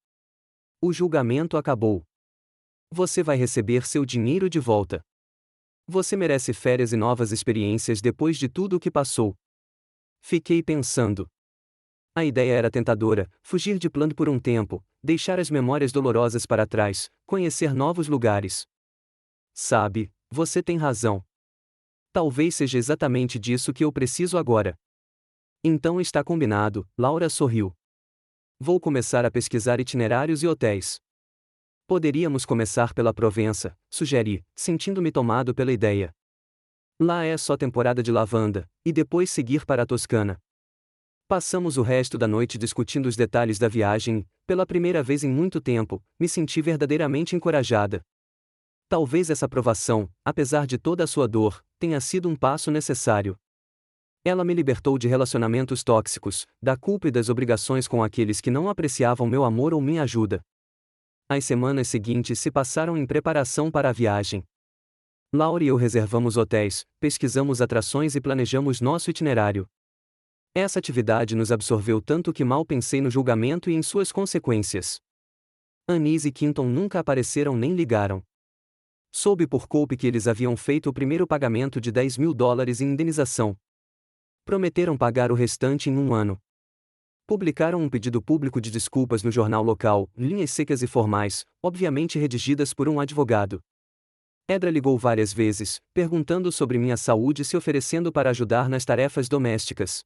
O julgamento acabou. Você vai receber seu dinheiro de volta. Você merece férias e novas experiências depois de tudo o que passou. Fiquei pensando. A ideia era tentadora, fugir de plano por um tempo, deixar as memórias dolorosas para trás, conhecer novos lugares. Sabe, você tem razão. Talvez seja exatamente disso que eu preciso agora. Então está combinado, Laura sorriu. Vou começar a pesquisar itinerários e hotéis. Poderíamos começar pela Provença, sugeri, sentindo-me tomado pela ideia. Lá é só temporada de lavanda, e depois seguir para a Toscana. Passamos o resto da noite discutindo os detalhes da viagem e, pela primeira vez em muito tempo, me senti verdadeiramente encorajada. Talvez essa provação, apesar de toda a sua dor, tenha sido um passo necessário. Ela me libertou de relacionamentos tóxicos, da culpa e das obrigações com aqueles que não apreciavam meu amor ou minha ajuda. As semanas seguintes se passaram em preparação para a viagem. Laura e eu reservamos hotéis, pesquisamos atrações e planejamos nosso itinerário. Essa atividade nos absorveu tanto que mal pensei no julgamento e em suas consequências. Anise e Quinton nunca apareceram nem ligaram. Soube por Cope que eles haviam feito o primeiro pagamento de $10.000 em indenização. Prometeram pagar o restante em um ano. Publicaram um pedido público de desculpas no jornal local, linhas secas e formais, obviamente redigidas por um advogado. Edra ligou várias vezes, perguntando sobre minha saúde e se oferecendo para ajudar nas tarefas domésticas.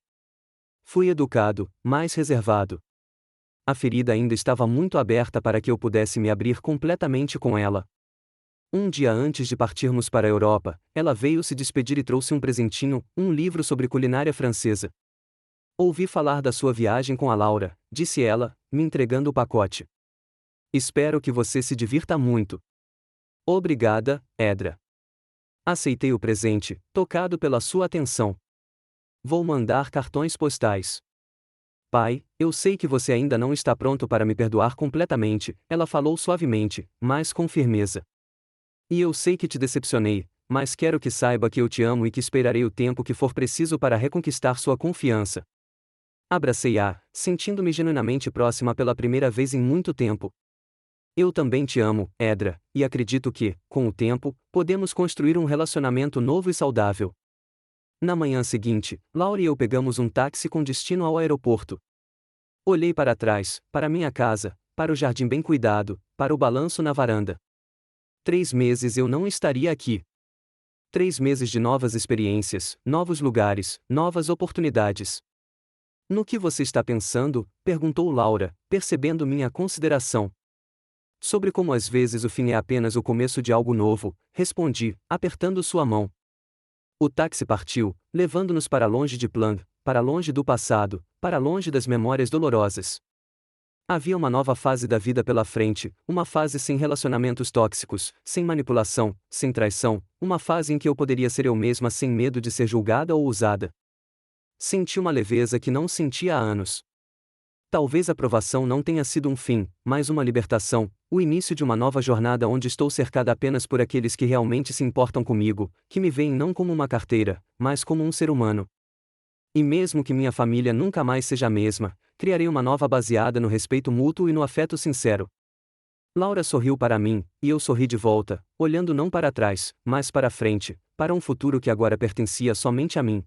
Fui educado, mas reservado. A ferida ainda estava muito aberta para que eu pudesse me abrir completamente com ela. Um dia antes de partirmos para a Europa, ela veio se despedir e trouxe um presentinho, um livro sobre culinária francesa. Ouvi falar da sua viagem com a Laura, disse ela, me entregando o pacote. Espero que você se divirta muito. Obrigada, Edra. Aceitei o presente, tocado pela sua atenção. Vou mandar cartões postais. Pai, eu sei que você ainda não está pronto para me perdoar completamente, ela falou suavemente, mas com firmeza. E eu sei que te decepcionei, mas quero que saiba que eu te amo e que esperarei o tempo que for preciso para reconquistar sua confiança. Abracei-a, sentindo-me genuinamente próxima pela primeira vez em muito tempo. Eu também te amo, Edra, e acredito que, com o tempo, podemos construir um relacionamento novo e saudável. Na manhã seguinte, Laura e eu pegamos um táxi com destino ao aeroporto. Olhei para trás, para minha casa, para o jardim bem cuidado, para o balanço na varanda. 3 meses eu não estaria aqui. 3 meses de novas experiências, novos lugares, novas oportunidades. No que você está pensando? Perguntou Laura, percebendo minha consideração. Sobre como às vezes o fim é apenas o começo de algo novo, respondi, apertando sua mão. O táxi partiu, levando-nos para longe de Plan, para longe do passado, para longe das memórias dolorosas. Havia uma nova fase da vida pela frente, uma fase sem relacionamentos tóxicos, sem manipulação, sem traição, uma fase em que eu poderia ser eu mesma sem medo de ser julgada ou usada. Senti uma leveza que não sentia há anos. Talvez a provação não tenha sido um fim, mas uma libertação, o início de uma nova jornada onde estou cercada apenas por aqueles que realmente se importam comigo, que me veem não como uma carteira, mas como um ser humano. E mesmo que minha família nunca mais seja a mesma, criarei uma nova baseada no respeito mútuo e no afeto sincero. Laura sorriu para mim, e eu sorri de volta, olhando não para trás, mas para frente, para um futuro que agora pertencia somente a mim.